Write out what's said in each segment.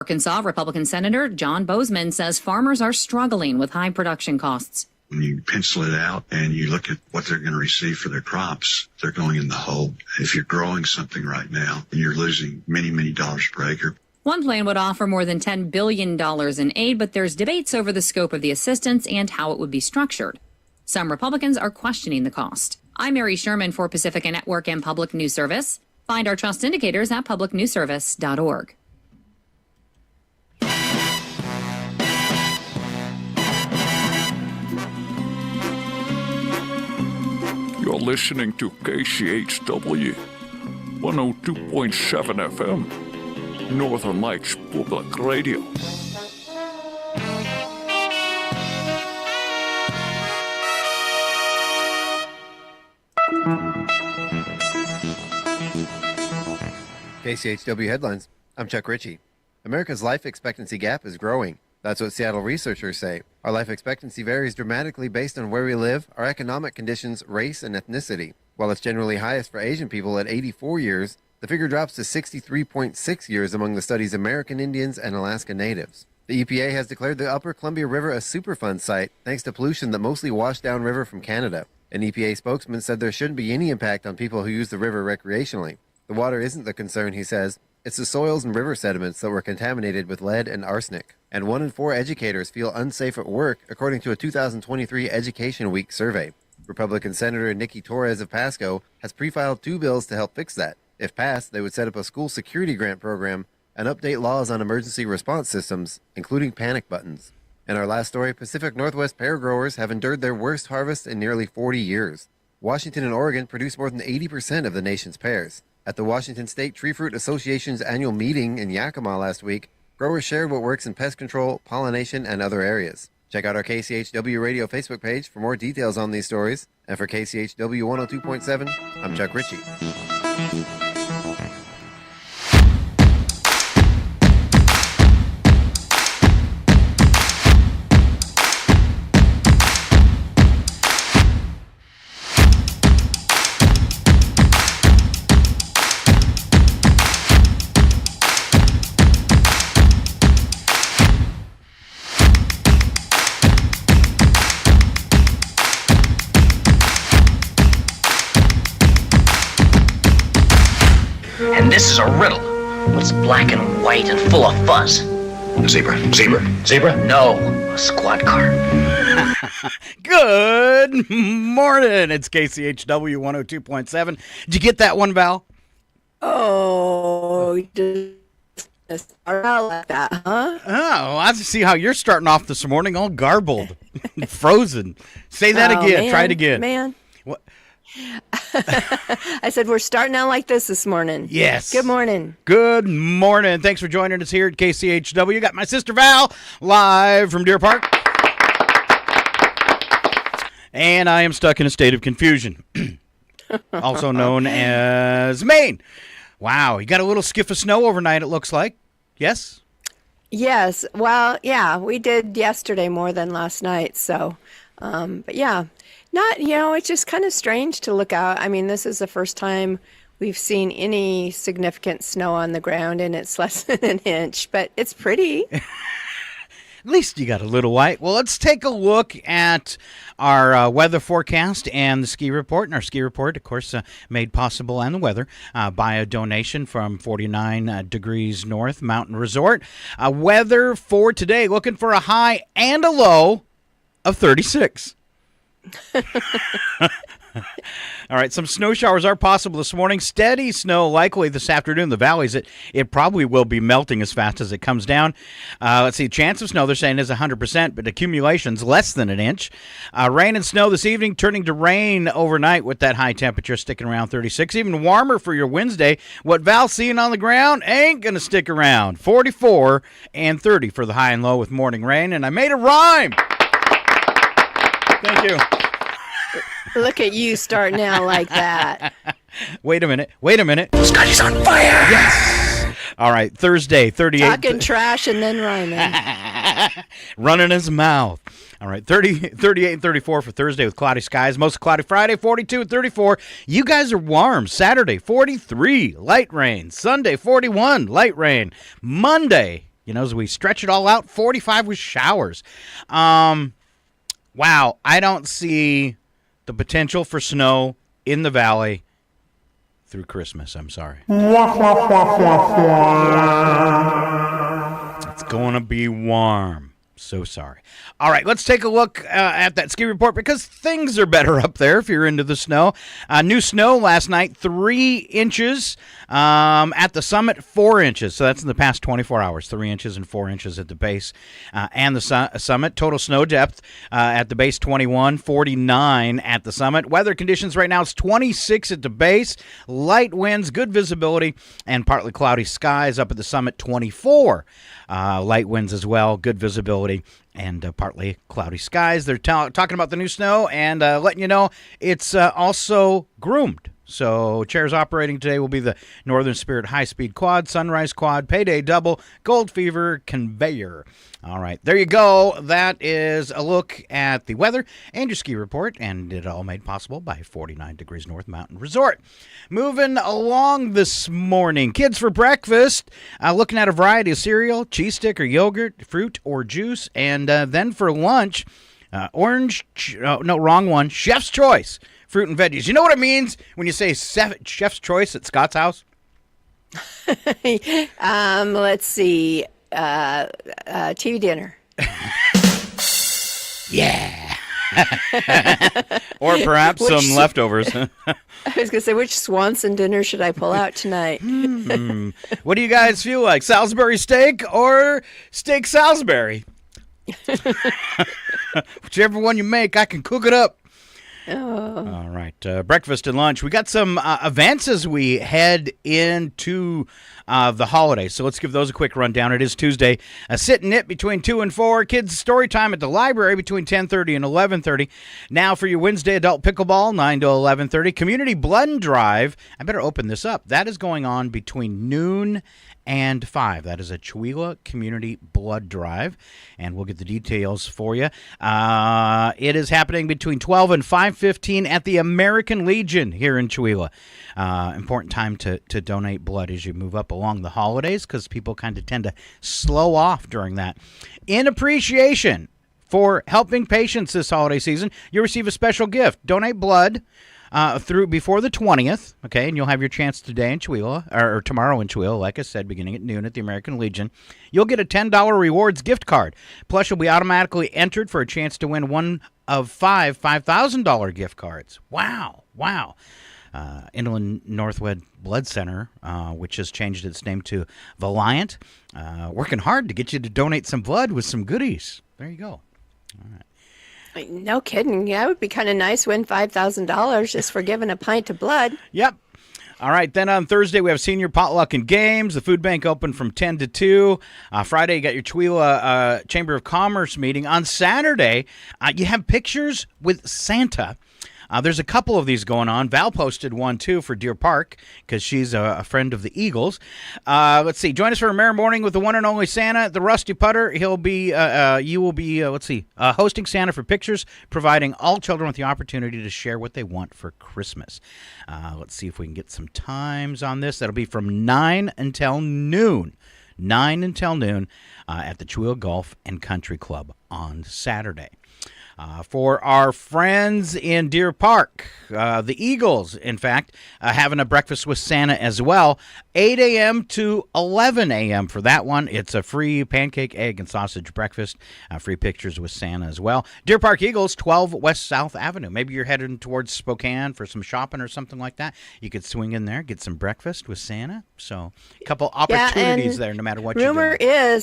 Arkansas Republican Senator John Bozeman says farmers are struggling with high production costs. When you pencil it out and you look at what they're going to receive for their crops, they're going in the hole. If you're growing something right now, you're losing many, many dollars per acre. One plan would offer more than $10 billion in aid, but there's debates over the scope of the assistance and how it would be structured. Some Republicans are questioning the cost. I'm Mary Sherman for Pacifica Network and Public News Service. Find our trust indicators at publicnewsservice.org. You're listening to KCHW 102.7 FM, Northern Lights Public Radio. KCHW headlines. I'm Chuck Ritchie. America's life expectancy gap is growing. That's what Seattle researchers say. Our life expectancy varies dramatically based on where we live, our economic conditions, race, and ethnicity. While it's generally highest for Asian people at 84 years, the figure drops to 63.6 years among the study's American Indians and Alaska Natives. The EPA has declared the Upper Columbia River a Superfund site thanks to pollution that mostly washed downriver from Canada. An EPA spokesman said there shouldn't be any impact on people who use the river recreationally. The water isn't the concern, he says. It's the soils and river sediments that were contaminated with lead and arsenic. And 1 in 4 educators feel unsafe at work, according to a 2023 Education Week survey. Republican Senator Nikki Torres of Pasco has pre-filed 2 bills to help fix that. If passed, they would set up a school security grant program and update laws on emergency response systems, including panic buttons. In our last story, Pacific Northwest pear growers have endured their worst harvest in nearly 40 years. Washington and Oregon produce more than 80% of the nation's pears. At the Washington State Tree Fruit Association's annual meeting in Yakima last week, growers shared what works in pest control, pollination, and other areas. Check out our KCHW Radio Facebook page for more details on these stories. And for KCHW 102.7, I'm Chuck Ritchie. This is a riddle. What's black and white and full of fuzz? A zebra. Zebra? Zebra? No, a squad car. Good morning. It's KCHW 102.7. Did you get that one, Val? Oh, just start out like that, huh? Oh, I see how you're starting off this morning all garbled, frozen. Say that again. Man, try it again. Man. What? I said we're starting out like this morning. Yes. Good morning. Good morning. Thanks for joining us here at KCHW. Got my sister Val live from Deer Park. And I am stuck in a state of confusion, also known as Maine. Wow, you got a little skiff of snow overnight, it looks like. Yes? Yes. Well, yeah, we did yesterday more than last night. So, but yeah. It's just kind of strange to look out. I mean, this is the first time we've seen any significant snow on the ground, and it's less than an inch, but it's pretty. At least you got a little white. Well, let's take a look at our weather forecast and the ski report. And our ski report, of course, made possible, and the weather, by a donation from 49 Degrees North Mountain Resort. Weather for today, looking for a high and a low of 36. All right, some snow showers are possible this morning. Steady snow likely this afternoon in the valleys. It probably will be melting as fast as it comes down. Let's see, chance of snow they're saying is 100%, but accumulation's less than an inch. Rain and snow this evening, turning to rain overnight with that high temperature sticking around 36. Even warmer for your Wednesday. What Val's seeing on the ground ain't going to stick around. 44 and 30 for the high and low with morning rain. And I made a rhyme. Thank you. Look at you starting out like that. Wait a minute. Scotty's on fire. Yes. All right, Thursday, 38. Talking trash and then rhyming. Running his mouth. All right, 38 and 34 for Thursday with cloudy skies. Most cloudy Friday, 42 and 34. You guys are warm. Saturday, 43, light rain. Sunday, 41, light rain. Monday, as we stretch it all out, 45 with showers. Wow, I don't see the potential for snow in the valley through Christmas. I'm sorry. It's going to be warm. So sorry. All right, let's take a look at that ski report because things are better up there if you're into the snow. New snow last night, 3 inches. At the summit, 4 inches. So that's in the past 24 hours, 3 inches and 4 inches at the base and the summit. Total snow depth at the base, 21, 49 at the summit. Weather conditions right now, it's 26 at the base. Light winds, good visibility, and partly cloudy skies up at the summit, 24. Light winds as well, good visibility, and partly cloudy skies. They're talking about the new snow and letting you know it's also groomed. So chairs operating today will be the Northern Spirit High-Speed Quad, Sunrise Quad, Payday Double, Gold Fever Conveyor. All right, there you go. That is a look at the weather and your ski report, and it all made possible by 49 Degrees North Mountain Resort. Moving along this morning, kids for breakfast, looking at a variety of cereal, cheese stick or yogurt, fruit or juice, and then for lunch, Chef's Choice. Fruit and veggies. You know what it means when you say Chef's Choice at Scott's house? Let's see. TV dinner. Yeah. Or perhaps some leftovers. I was going to say, which Swanson dinner should I pull out tonight? What do you guys feel like? Salisbury steak or steak Salisbury? Whichever one you make, I can cook it up. Oh. All right. Breakfast and lunch. We got some events as we head into the holidays. So let's give those a quick rundown. It is Tuesday. Sit and knit between 2 and 4. Kids story time at the library between 10:30 and 11:30. Now for your Wednesday adult pickleball, 9 to 11:30. Community blood drive. I better open this up. That is going on between noon and 5. That is a Chewelah Community Blood Drive, and we'll get the details for you. It is happening between 12 and 5:15 at the American Legion here in Chewelah. Important time to donate blood as you move up along the holidays because people kind of tend to slow off during that. In appreciation for helping patients this holiday season, you'll receive a special gift. Donate blood through before the 20th, okay, and you'll have your chance today in Chewelah, or tomorrow in Chewelah, like I said, beginning at noon at the American Legion. You'll get a $10 rewards gift card. Plus, you'll be automatically entered for a chance to win one of 5 $5,000 gift cards. Wow. Inland Northwest Blood Center, which has changed its name to Valiant, working hard to get you to donate some blood with some goodies. There you go. All right. No kidding. That would be kind of nice. Win $5,000 just for giving a pint of blood. Yep. All right. Then on Thursday, we have senior potluck and games. The food bank open from 10 to 2. Friday, you got your Chewelah Chamber of Commerce meeting. On Saturday, you have pictures with Santa. There's a couple of these going on. Val posted one, too, for Deer Park because she's a friend of the Eagles. Let's see. Join us for a Merry Morning with the one and only Santa at the Rusty Putter. You will be hosting Santa for pictures, providing all children with the opportunity to share what they want for Christmas. Let's see if we can get some times on this. That'll be from 9 until noon. 9 until noon at the Chewelah Golf and Country Club on Saturday. For our friends in Deer Park, the Eagles, in fact, having a breakfast with Santa as well, 8 a.m. to 11 a.m. for that one. It's a free pancake, egg, and sausage breakfast, free pictures with Santa as well. Deer Park Eagles, 12 West South Avenue. Maybe you're heading towards Spokane for some shopping or something like that. You could swing in there, get some breakfast with Santa. So a couple opportunities there no matter what you're doing.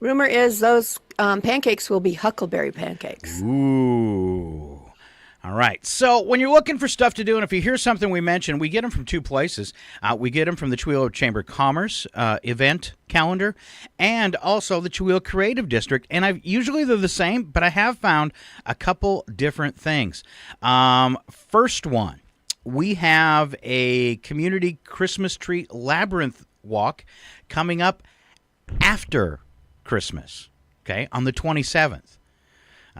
Rumor is those pancakes will be huckleberry pancakes. Ooh. All right. So when you're looking for stuff to do, and if you hear something we mentioned, we get them from 2 places. We get them from the Chewelah Chamber of Commerce event calendar and also the Chewelah Creative District. And usually they're the same, but I have found a couple different things. First one, we have a community Christmas tree labyrinth walk coming up after Christmas, okay, on the 27th.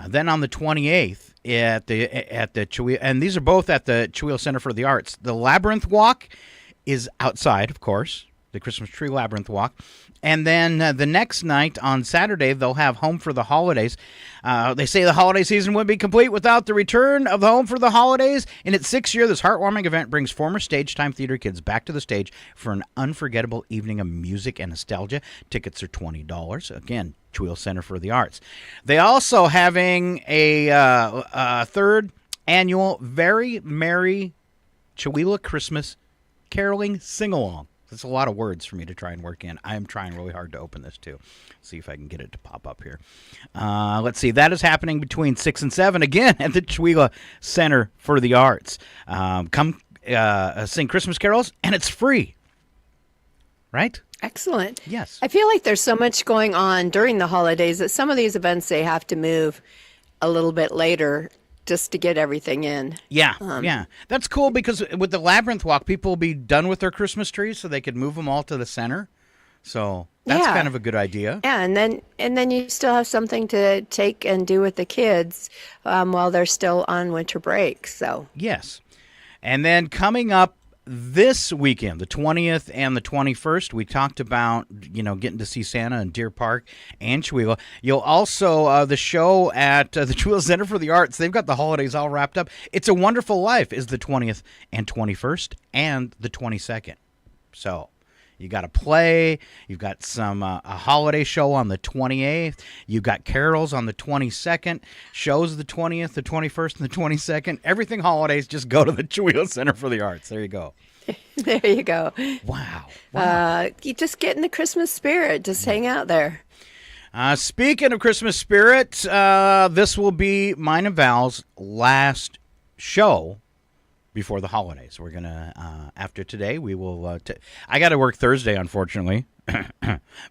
Then on the 28th at the Chewelah, and these are both at the Chewelah Center for the Arts. The Labyrinth Walk is outside, of course, the Christmas Tree Labyrinth Walk. And then the next night on Saturday, they'll have Home for the Holidays. They say the holiday season wouldn't be complete without the return of Home for the Holidays. In its 6th year, this heartwarming event brings former Stage Time Theater kids back to the stage for an unforgettable evening of music and nostalgia. Tickets are $20. Again, Cheweel Center for the Arts. They also having a third annual Very Merry Cheweel Christmas Caroling Sing-Along. That's a lot of words for me to try and work in. I'm trying really hard to open this, too. See if I can get it to pop up here. Let's see. That is happening between 6 and 7, again, at the Cheweel Center for the Arts. Come sing Christmas carols, and it's free. Right? Excellent. Yes. I feel like there's so much going on during the holidays that some of these events they have to move a little bit later just to get everything in. Yeah, yeah. That's cool because with the Labyrinth Walk, people will be done with their Christmas trees so they could move them all to the center. So that's kind of a good idea. Yeah, and then you still have something to take and do with the kids while they're still on winter break. So yes. And then coming up this weekend, the 20th and the 21st, we talked about, getting to see Santa in Deer Park and Cheweel. You'll also, the show at the Cheweel Center for the Arts, they've got the holidays all wrapped up. It's a Wonderful Life is the 20th and 21st and the 22nd. So you got a play. You've got some a holiday show on the 28th. You've got carols on the 22nd. Shows the 20th, the 21st, and the 22nd. Everything holidays, just go to the Cheweel Center for the Arts. There you go. There you go. Wow. You just get in the Christmas spirit. Just hang out there. Speaking of Christmas spirit, this will be mine and Val's last show before the holidays. We're going to, after today, we will, I got to work Thursday, unfortunately.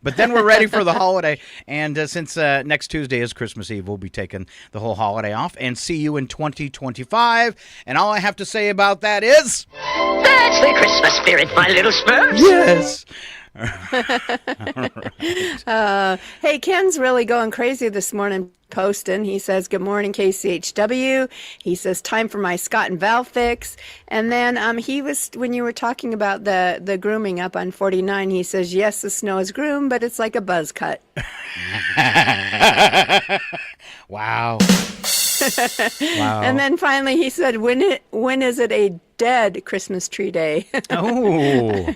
But then we're ready for the holiday. And since next Tuesday is Christmas Eve, we'll be taking the whole holiday off and see you in 2025. And all I have to say about that is... That's the Christmas spirit, my little Smurfs. Yes. Hey, Ken's really going crazy this morning posting. He says, good morning, KCHW. He says, time for my Scott and Val fix. And then he was, when you were talking about the grooming up on 49, he says, yes, the snow is groomed, but it's like a buzz cut. Wow. Wow. And then finally he said, when is it a dead Christmas tree day? Oh.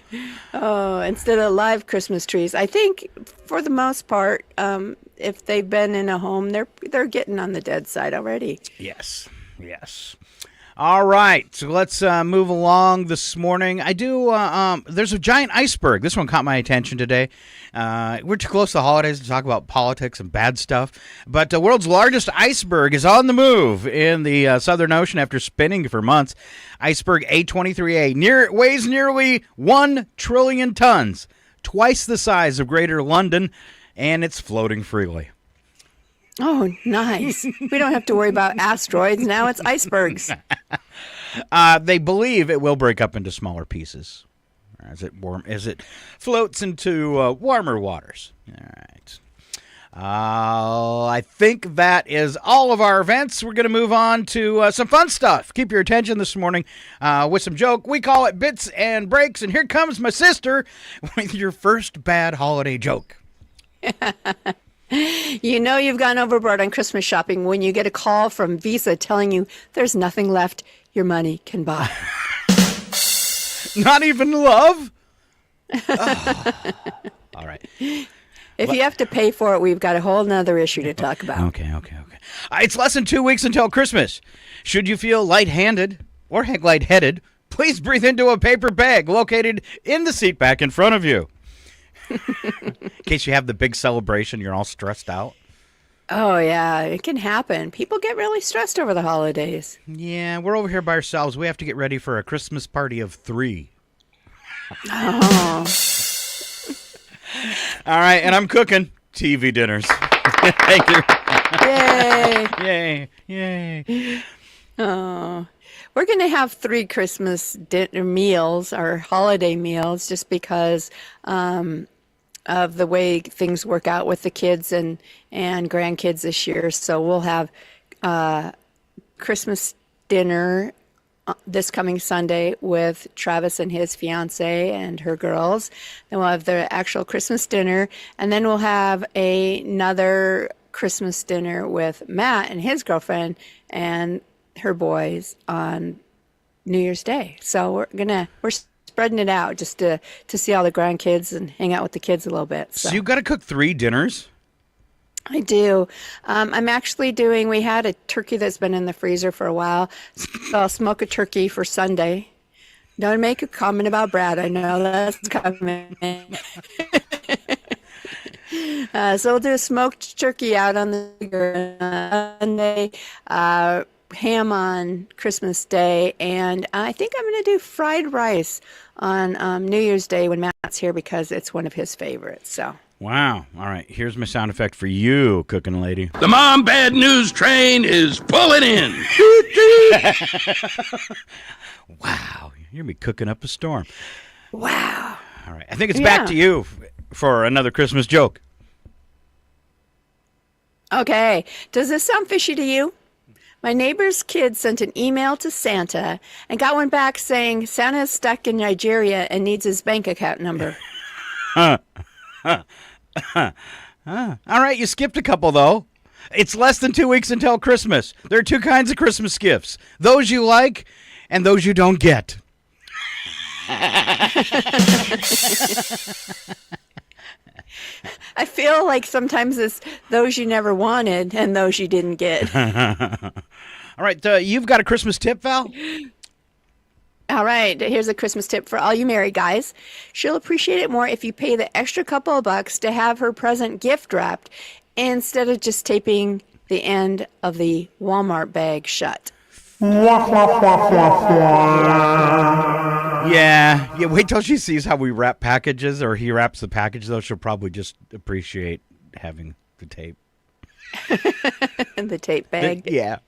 Oh, instead of live Christmas trees. I think for the most part, if they've been in a home, they're getting on the dead side already. Yes. Yes. All right, so let's move along this morning. I do, there's a giant iceberg. This one caught my attention today. We're too close to the holidays to talk about politics and bad stuff, but the world's largest iceberg is on the move in the Southern Ocean after spinning for months. Iceberg A23A weighs nearly 1 trillion tons, twice the size of Greater London, and it's floating freely. Oh, nice. We don't have to worry about asteroids. Now it's icebergs. They believe it will break up into smaller pieces as it floats into warmer waters. All right. I think that is all of our events. We're going to move on to some fun stuff. Keep your attention this morning with some joke. We call it Bits and Breaks. And here comes my sister with your first bad holiday joke. You know you've gone overboard on Christmas shopping when you get a call from Visa telling you there's nothing left your money can buy. Not even love? Oh. All right. If you have to pay for it, we've got a whole nother issue to talk about. Okay. It's less than 2 weeks until Christmas. Should you feel lightheaded, please breathe into a paper bag located in the seat back in front of you. In case you have the big celebration, you're all stressed out. Oh, yeah, it can happen. People get really stressed over the holidays. Yeah, we're over here by ourselves. We have to get ready for a Christmas party of 3. Oh. All right, and I'm cooking TV dinners. Thank you. Yay. Oh. We're going to have 3 Christmas dinner meals or holiday meals just because of the way things work out with the kids and grandkids this year. So we'll have Christmas dinner this coming Sunday with Travis and his fiance and her girls. Then we'll have the actual Christmas dinner, and then we'll have another Christmas dinner with Matt and his girlfriend and her boys on New Year's Day. So we're spreading it out just to see all the grandkids and hang out with the kids a little bit. So you've got to cook 3 dinners? I do. I'm actually we had a turkey that's been in the freezer for a while. So I'll smoke a turkey for Sunday. Don't make a comment about Brad. I know that's coming. So we'll do a smoked turkey out on the Sunday, ham on Christmas Day, and I think I'm going to do fried rice on New Year's Day when Matt's here because it's one of his favorites. So. Wow. All right. Here's my sound effect for you, cooking lady. The mom bad news train is pulling in. Wow. You're going to be cooking up a storm. Wow. All right. I think it's back to you for another Christmas joke. Okay. Does this sound fishy to you? My neighbor's kid sent an email to Santa and got one back saying Santa is stuck in Nigeria and needs his bank account number. All right, you skipped a couple, though. It's less than 2 weeks until Christmas. There are 2 kinds of Christmas gifts. Those you like and those you don't get. I feel like sometimes it's those you never wanted and those you didn't get. All right, you've got a Christmas tip, Val? All right, here's a Christmas tip for all you married guys. She'll appreciate it more if you pay the extra couple of bucks to have her present gift wrapped instead of just taping the end of the Walmart bag shut. Yeah, wait till she sees how we wrap packages, or he wraps the package, though. She'll probably just appreciate having the tape. The tape bag. Yeah.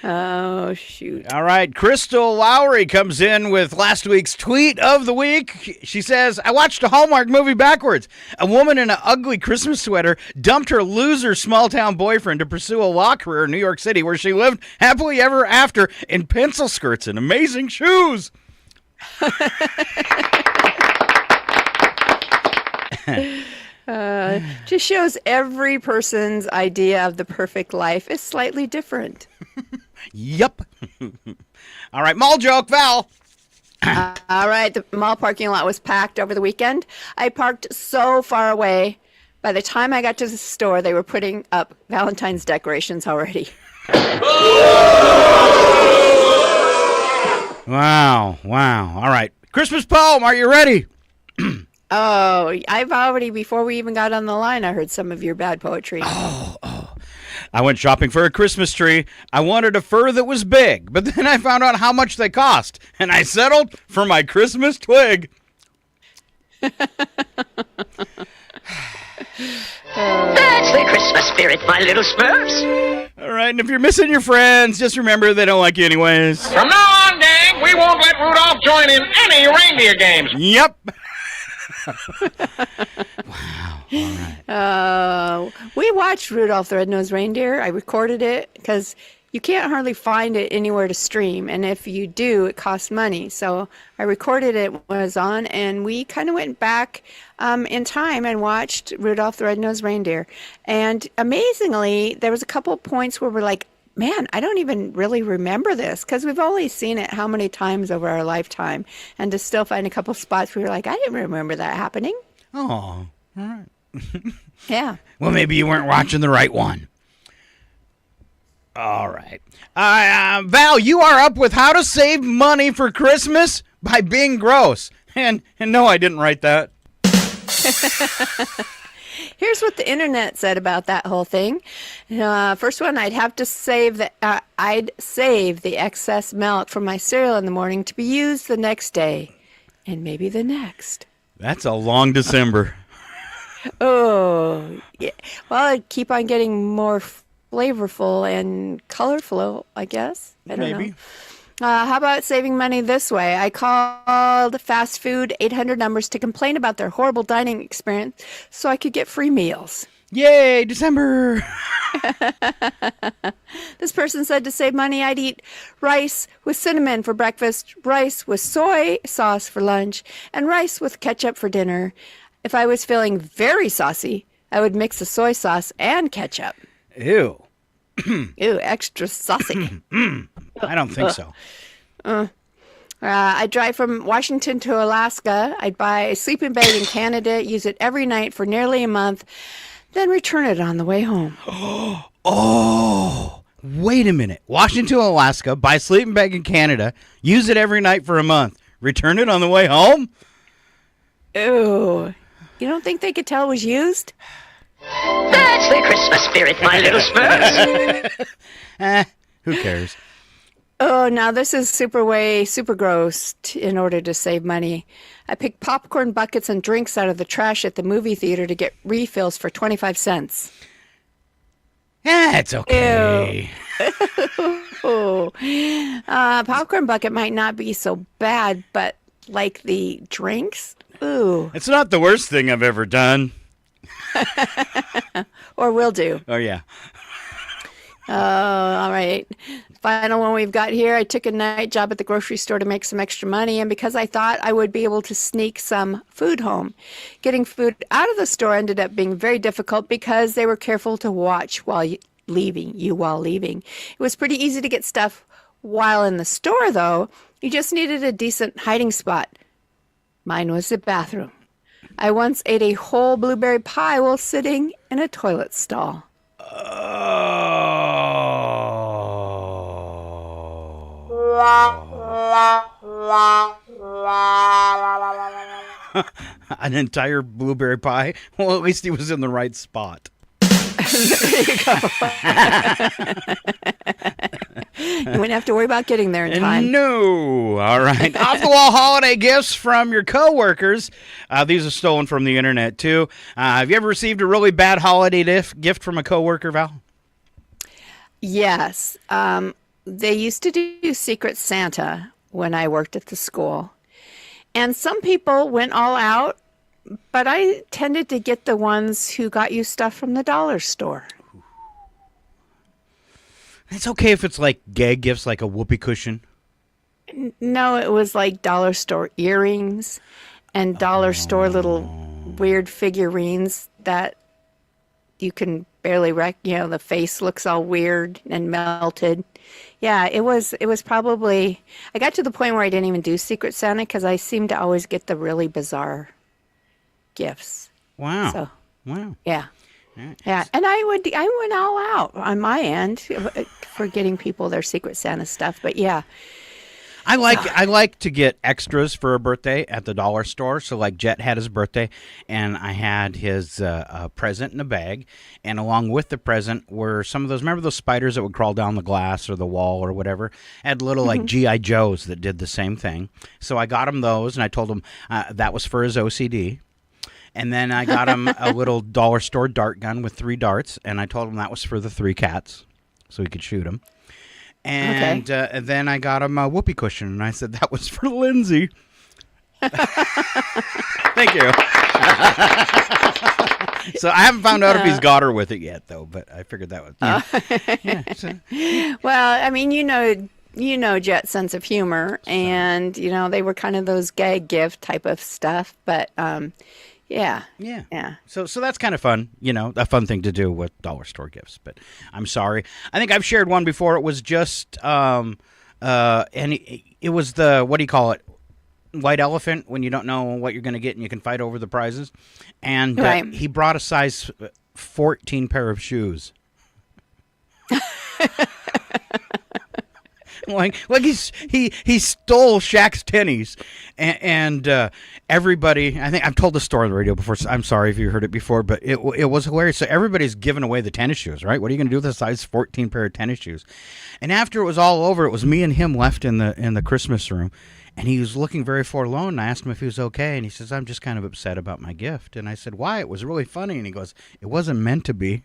Oh, shoot. All right, Crystal Lowry comes in with last week's tweet of the week. She says, I watched a Hallmark movie backwards. A woman in an ugly Christmas sweater dumped her loser small-town boyfriend to pursue a law career in New York City, where she lived happily ever after in pencil skirts and amazing shoes. Just shows every person's idea of the perfect life is slightly different. Yep. All right, mall joke, Val. All right, the mall parking lot was packed over the weekend. I parked so far away. By the time I got to the store, they were putting up Valentine's decorations already. Wow. All right, Christmas poem, are you ready? Oh, I've already, before we even got on the line, I heard some of your bad poetry. I went shopping for a Christmas tree. I wanted a fir that was big, but then I found out how much they cost, and I settled for my Christmas twig. That's the Christmas spirit, my little Smurfs. All right, and if you're missing your friends, just remember they don't like you anyways. From now on, gang, we won't let Rudolph join in any reindeer games. Yep. Wow. All right. We watched Rudolph the Red-Nosed Reindeer. I recorded it because you can't hardly find it anywhere to stream. And if you do, it costs money. So I recorded it when it was on, and we kind of went back in time and watched Rudolph the Red-Nosed Reindeer. And amazingly, there was a couple of points where we're like, man, I don't even really remember this because we've only seen it how many times over our lifetime. And to still find a couple spots we were like, I didn't remember that happening. Oh, all right. Yeah. Well, maybe you weren't watching the right one. All right. Val, you are up with how to save money for Christmas by being gross. And no, I didn't write that. Here's what the internet said about that whole thing. First one, I'd save the excess milk from my cereal in the morning to be used the next day, and maybe the next. That's a long December. Oh, yeah. Well, I'd keep on getting more flavorful and colorful, I guess. I don't know. How about saving money this way? I called fast food 800 numbers to complain about their horrible dining experience so I could get free meals. Yay, December. This person said to save money, I'd eat rice with cinnamon for breakfast, rice with soy sauce for lunch, and rice with ketchup for dinner. If I was feeling very saucy, I would mix the soy sauce and ketchup. Ew. Ew, extra saucy. I don't think so. I'd drive from Washington to Alaska. I'd buy a sleeping bag in Canada, use it every night for nearly a month, then return it on the way home. Oh, wait a minute. Washington, Alaska, buy a sleeping bag in Canada, use it every night for a month, return it on the way home? Ew. You don't think they could tell it was used? That's the Christmas spirit, my little Spurs. Who cares? Oh, now this is super gross in order to save money. I picked popcorn buckets and drinks out of the trash at the movie theater to get refills for 25 cents. It's okay. Oh, popcorn bucket might not be so bad, but like the drinks? Ooh. It's not the worst thing I've ever done. Or will do. Oh, yeah. All right. Final one we've got here. I took a night job at the grocery store to make some extra money, and because I thought I would be able to sneak some food home. Getting food out of the store ended up being very difficult because they were careful to watch while leaving. It was pretty easy to get stuff while in the store, though. You just needed a decent hiding spot. Mine was the bathroom. I once ate a whole blueberry pie while sitting in a toilet stall. An entire blueberry pie? Well, at least he was in the right spot. There you go. You wouldn't have to worry about getting there in time. No. All right. Off-the-wall holiday gifts from your coworkers. These are stolen from the internet, too. Have you ever received a really bad holiday gift from a coworker, Val? Yes. They used to do Secret Santa when I worked at the school. And some people went all out, but I tended to get the ones who got you stuff from the dollar store. It's okay if it's like gag gifts, like a whoopee cushion. No, it was like dollar store earrings and dollar store little weird figurines that you can barely the face looks all weird and melted. Yeah, it was probably, I got to the point where I didn't even do Secret Santa because I seemed to always get the really bizarre gifts. Wow. So, wow. yeah. Yeah, and I went all out on my end for getting people their Secret Santa stuff, but yeah. I like to get extras for a birthday at the dollar store. So like Jet had his birthday, and I had his present in a bag, and along with the present were some of those. Remember those spiders that would crawl down the glass or the wall or whatever? I had little like GI Joes that did the same thing. So I got him those, and I told him that was for his OCD. And then I got him a little dollar store dart gun with 3 darts, and I told him that was for the 3 cats, so he could shoot them. And then I got him a whoopee cushion, and I said that was for Lindsay. Thank you. So I haven't found out if he's got her with it yet, though, but I figured that was. Well, I mean, you know Jet's sense of humor, and they were kind of those gag gift type of stuff, but. Yeah. So that's kind of fun, a fun thing to do with dollar store gifts. But I'm sorry. I think I've shared one before. It was just, and it was the, what do you call it? White elephant, when you don't know what you're going to get and you can fight over the prizes. And he brought a size 14 pair of shoes. Like he stole Shaq's tennies, and everybody. I think I've told the story on the radio before. So I'm sorry if you heard it before, but it was hilarious. So everybody's giving away the tennis shoes, right? What are you going to do with a size 14 pair of tennis shoes? And after it was all over, it was me and him left in the Christmas room, and he was looking very forlorn. And I asked him if he was okay, and he says, "I'm just kind of upset about my gift." And I said, "Why? It was really funny." And he goes, "It wasn't meant to be."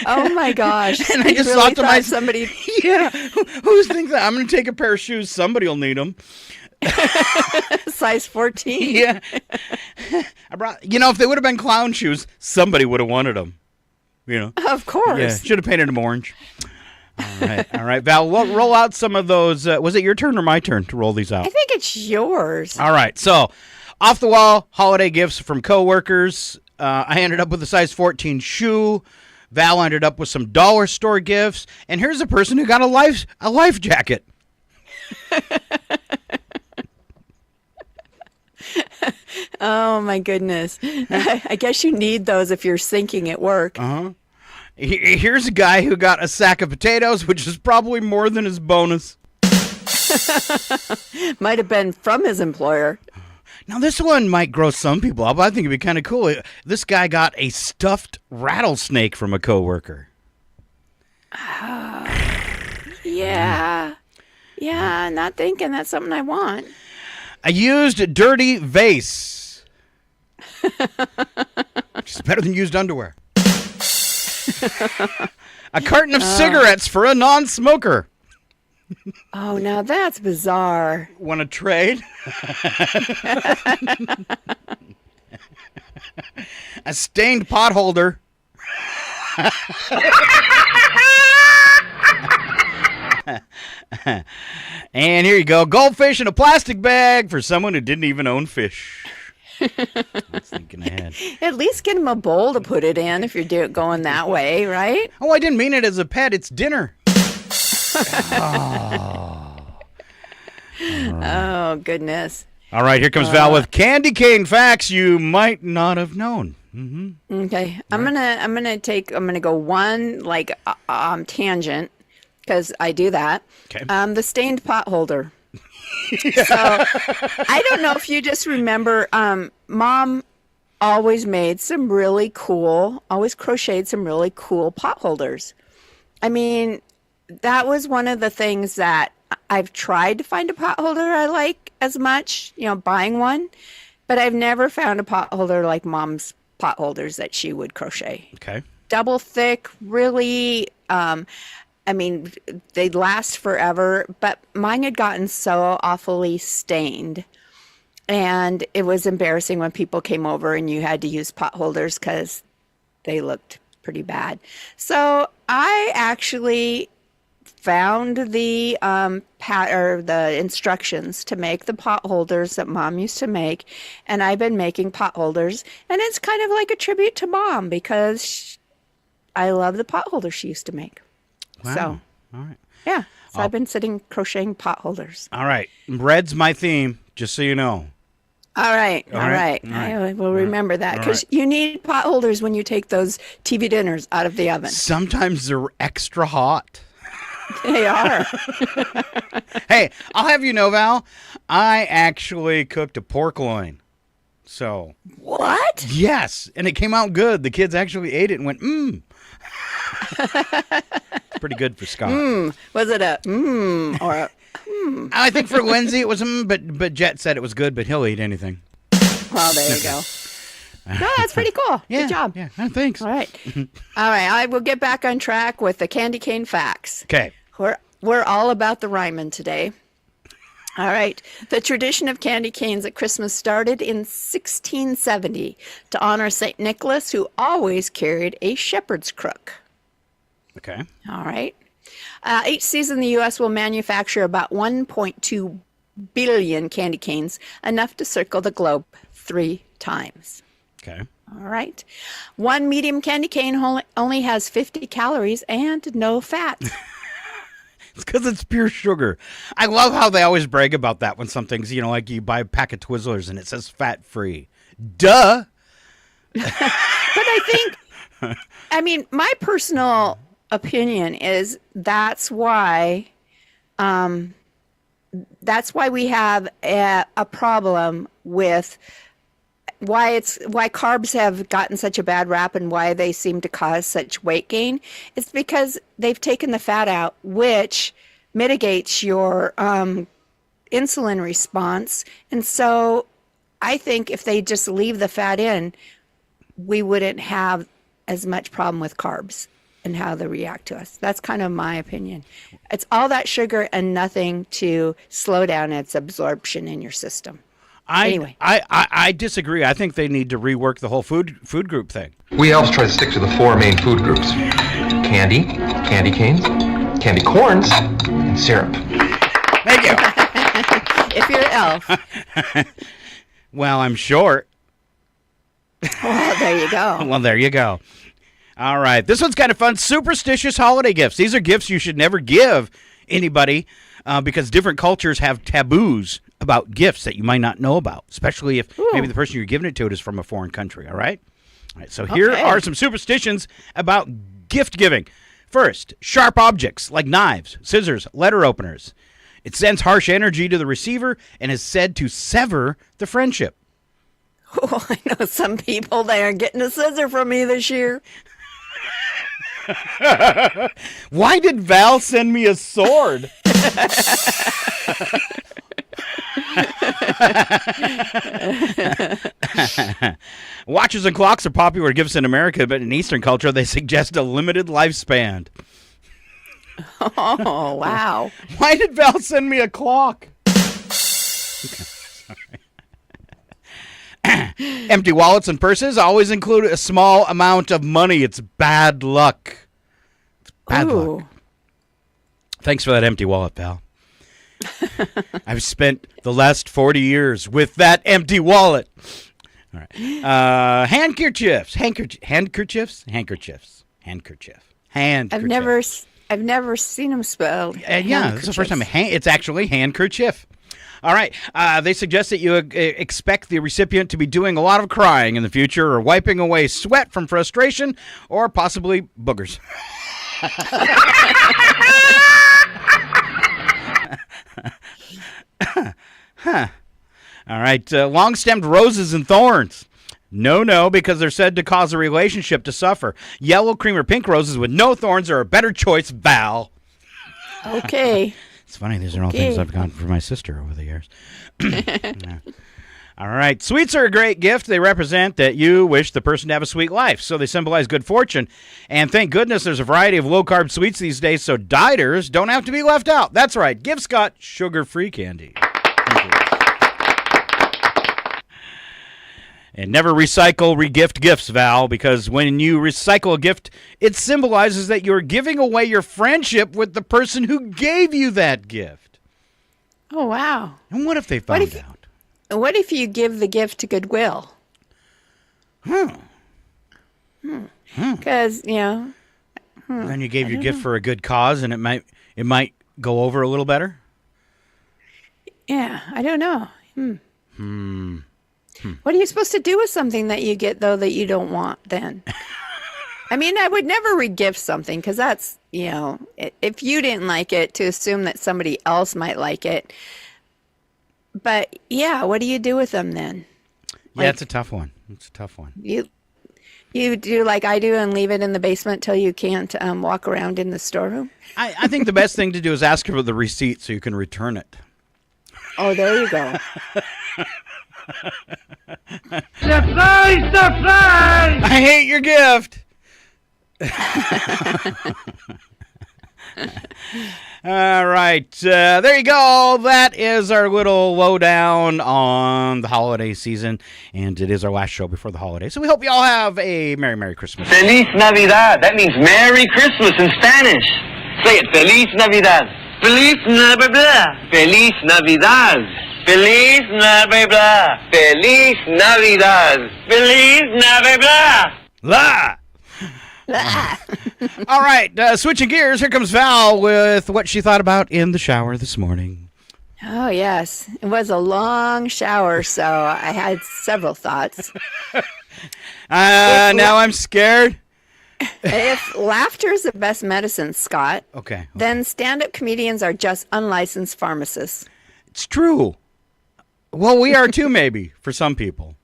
Oh my gosh! And I just really thought to myself, somebody, yeah, who's thinking that I'm going to take a pair of shoes? Somebody will need them. Size 14. Yeah. I brought. If they would have been clown shoes, somebody would have wanted them. Of course. Yeah. Should have painted them orange. All right, Val. Roll out some of those. Was it your turn or my turn to roll these out? I think it's yours. All right. So, off the wall holiday gifts from coworkers. I ended up with a size 14 shoe. Val ended up with some dollar store gifts, and here's a person who got a life jacket. Oh my goodness! I guess you need those if you're sinking at work. Here's a guy who got a sack of potatoes, which is probably more than his bonus. Might have been from his employer. Now, this one might gross some people up. I think it'd be kind of cool. This guy got a stuffed rattlesnake from a coworker. Yeah. Yeah, not thinking that's something I want. A used dirty vase. Which is better than used underwear. A carton of cigarettes for a non-smoker. Oh, now that's bizarre. Want to trade? A stained pot holder. And here you go. Goldfish in a plastic bag for someone who didn't even own fish. That's thinking ahead. At least get him a bowl to put it in if you're going that way, right? Oh, I didn't mean it as a pet. It's dinner. Oh, goodness. All right, here comes Val with candy cane facts you might not have known. Mm-hmm. Okay, I'm gonna go one tangent because I do that. Okay. The stained pot holder. So I don't know if you just remember, Mom always crocheted some really cool pot holders. I mean, that was one of the things that I've tried to find a pot holder I like as much, buying one, but I've never found a pot holder like Mom's pot holders that she would crochet. Okay. Double thick, really, they'd last forever, but mine had gotten so awfully stained. And it was embarrassing when people came over and you had to use pot holders because they looked pretty bad. So I actually found the the instructions to make the pot holders that Mom used to make, and I've been making pot holders, and it's kind of like a tribute to Mom because I love the pot holders she used to make. Wow. So, all right. Yeah. So I've been sitting crocheting pot holders. All right. Red's my theme, just so you know. All right. I will remember that because you need pot holders when you take those TV dinners out of the oven. Sometimes they're extra hot. They are. Hey, I'll have you know, Val, I actually cooked a pork loin. So. What? Yes. And it came out good. The kids actually ate it and went, It's pretty good for Scott. Was it a or a I think for Lindsay it was but Jet said it was good, but he'll eat anything. Well, there you go. No, that's pretty cool. Yeah, Good job. Yeah, no, thanks. All right. All right. I will get back on track with the candy cane facts. Okay. We're all about the rhymin' today. All right. The tradition of candy canes at Christmas started in 1670 to honor St. Nicholas, who always carried a shepherd's crook. Okay. All right. Each season, the U.S. will manufacture about 1.2 billion candy canes, enough to circle the globe 3 times. Okay. All right. One medium candy cane only has 50 calories and no fat. It's because it's pure sugar. I love how they always brag about that when something's, like you buy a pack of Twizzlers and it says fat-free. Duh. But I think, my personal opinion is that's why we have a problem with why carbs have gotten such a bad rap and why they seem to cause such weight gain. It's because they've taken the fat out, which mitigates your insulin response. And so I think if they just leave the fat in, we wouldn't have as much problem with carbs. and how they react to us. That's kind of my opinion. It's all that sugar and nothing to slow down its absorption in your system. Anyway. I disagree. I think they need to rework the whole food group thing. We elves try to stick to the 4 main food groups: candy, candy canes, candy corns, and syrup. Thank you. If you're an elf. Well, I'm short. Well, there you go. Well, there you go. All right. This one's kind of fun. Superstitious holiday gifts. These are gifts you should never give anybody because different cultures have taboos about gifts that you might not know about, especially if maybe the person you're giving it to is from a foreign country. All right. All right. So here are some superstitions about gift giving. First, sharp objects like knives, scissors, letter openers. It sends harsh energy to the receiver and is said to sever the friendship. Oh, I know some people that are getting a scissor from me this year. Why did Val send me a sword? Watches and clocks are popular gifts in America, but in Eastern culture, they suggest a limited lifespan. Oh, wow. Why did Val send me a clock? Empty wallets and purses always include a small amount of money. It's bad luck. It's bad luck. Thanks for that empty wallet, pal. I've spent the last 40 years with that empty wallet. All right. Handkerchiefs. Handkerchiefs. I've never seen them spelled. Yeah, this is the first time. It's actually handkerchief. All right. They suggest that you expect the recipient to be doing a lot of crying in the future or wiping away sweat from frustration or possibly boogers. All right. Long-stemmed roses and thorns. No, because they're said to cause a relationship to suffer. Yellow, cream, or pink roses with no thorns are a better choice, Val. Okay. It's funny. These are all things I've gotten for my sister over the years. Yeah. All right. Sweets are a great gift. They represent that you wish the person to have a sweet life. So they symbolize good fortune. And thank goodness there's a variety of low-carb sweets these days, so dieters don't have to be left out. That's right. Give Scott sugar-free candy. Thank you. And never recycle, regift gifts, Val, because when you recycle a gift, it symbolizes that you're giving away your friendship with the person who gave you that gift. Oh, wow. And what if they found out? What if you give the gift to Goodwill? Because, Then you gave your gift for a good cause, and it might go over a little better? Yeah, I don't know. What are you supposed to do with something that you get, though, that you don't want then? I mean, I would never re-gift something because that's, if you didn't like it, to assume that somebody else might like it. But, yeah, what do you do with them then? Yeah, it's a tough one. You do like I do and leave it in the basement till you can't walk around in the storeroom? I think the best thing to do is ask for the receipt so you can return it. Oh, there you go. Surprise! Surprise! I hate your gift. All right. There you go. That is our little lowdown on the holiday season. And it is our last show before the holidays. So we hope you all have a Merry, Merry Christmas. Feliz Navidad. That means Merry Christmas in Spanish. Say it. Feliz Navidad. Feliz Navidad. Feliz Navidad. Feliz Navidad. Feliz Navidad. Feliz Navidad. La! All right, switching gears, here comes Val with what she thought about in the shower this morning. Oh, yes. It was a long shower, so I had several thoughts. Now I'm scared. If laughter is the best medicine, Scott, okay. Then stand-up comedians are just unlicensed pharmacists. It's true. Well, we are too, maybe, for some people.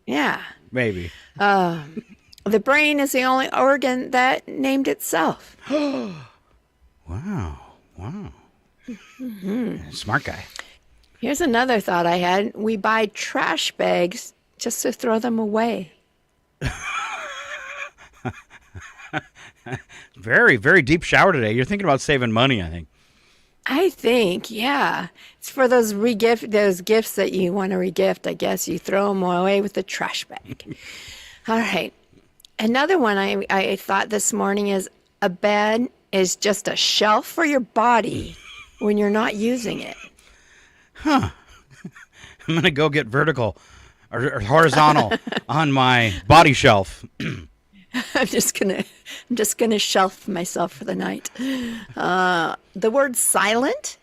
Yeah. Maybe. The brain is the only organ that named itself. Wow. Mm-hmm. Smart guy. Here's another thought I had. We buy trash bags just to throw them away. Very, very deep shower today. You're thinking about saving money, I think. I think, yeah. It's for those those gifts that you want to regift. I guess you throw them away with the trash bag. All right. Another one I thought this morning is a bed is just a shelf for your body when you're not using it. I'm going to go get vertical or horizontal on my body shelf. I'm just gonna shelf myself for the night. The word silent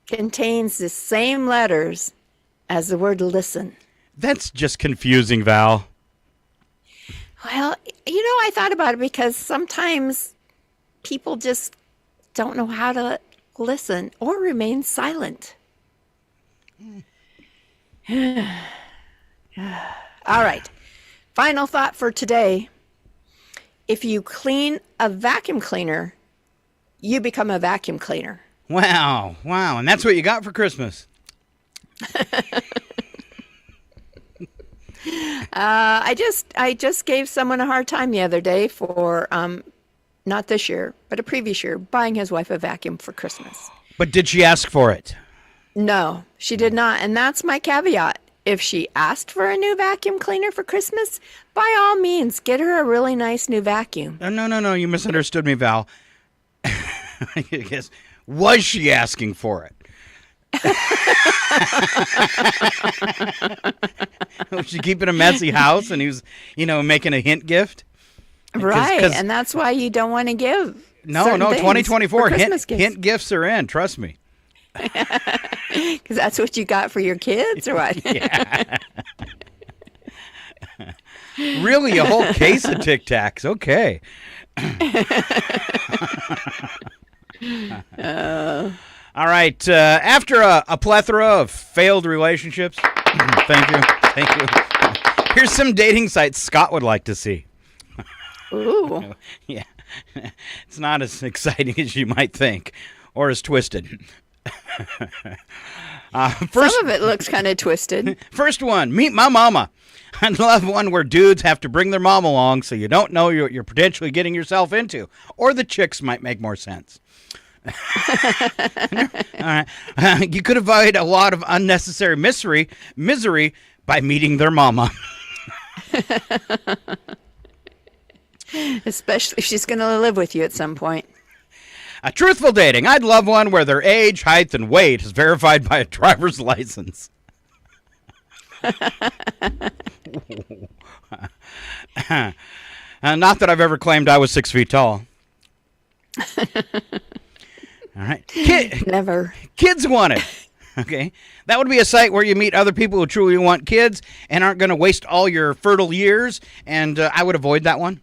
contains the same letters as the word listen. That's just confusing, Val. Well, I thought about it because sometimes people just don't know how to listen or remain silent. All right. Final thought for today. If you clean a vacuum cleaner, you become a vacuum cleaner. Wow. And that's what you got for Christmas. I just gave someone a hard time the other day for not this year, but a previous year, buying his wife a vacuum for Christmas. But did she ask for it? No, she did not, and that's my caveat. If she asked for a new vacuum cleaner for Christmas, by all means, get her a really nice new vacuum. No, you misunderstood me, Val. Yes. Was she asking for it? Was she keeping a messy house and he was, making a hint gift? Right, and that's why you don't want to give. No, 2024, hint gifts are in, trust me. Because that's what you got for your kids, or what? Yeah. Really, a whole case of Tic Tacs. Okay. All right. After a plethora of failed relationships, thank you. Here's some dating sites Scott would like to see. Ooh. Yeah. It's not as exciting as you might think, or as twisted. Some of it looks kind of twisted. First one, Meet My Mama. I love one where dudes have to bring their mom along so you don't know what you're potentially getting yourself into. Or the chicks might make more sense. All right. You could avoid a lot of unnecessary misery by meeting their mama. Especially if she's going to live with you at some point. Truthful dating. I'd love one where their age, height, and weight is verified by a driver's license. Not that I've ever claimed I was 6 feet tall. All right. Never. Kids Wanted. Okay. That would be a site where you meet other people who truly want kids and aren't going to waste all your fertile years, and I would avoid that one.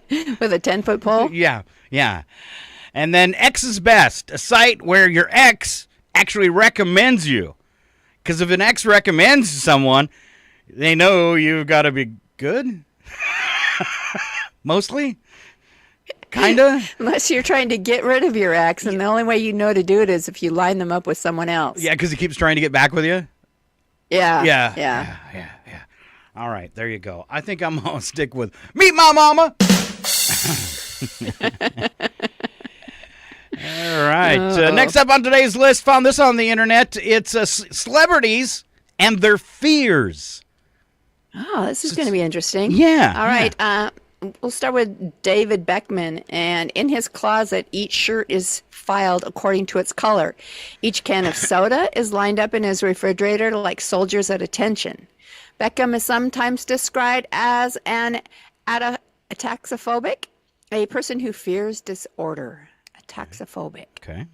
With a 10-foot pole? Yeah. And then X is Best, a site where your ex actually recommends you. Because if an ex recommends someone, they know you've got to be good. Mostly. Kinda. Unless you're trying to get rid of your ex, and the only way you know to do it is if you line them up with someone else. Yeah, because he keeps trying to get back with you? Yeah. All right, there you go. I think I'm going to stick with Meet My Mama. All right. Next up on today's list, found this on the internet. It's celebrities and their fears. Oh, this is going to be interesting. Yeah. All right. We'll start with David Beckman. And in his closet, each shirt is filed according to its color. Each can of soda is lined up in his refrigerator like soldiers at attention. Beckham is sometimes described as an ataxophobic, a person who fears disorder. Ataxophobic. Okay.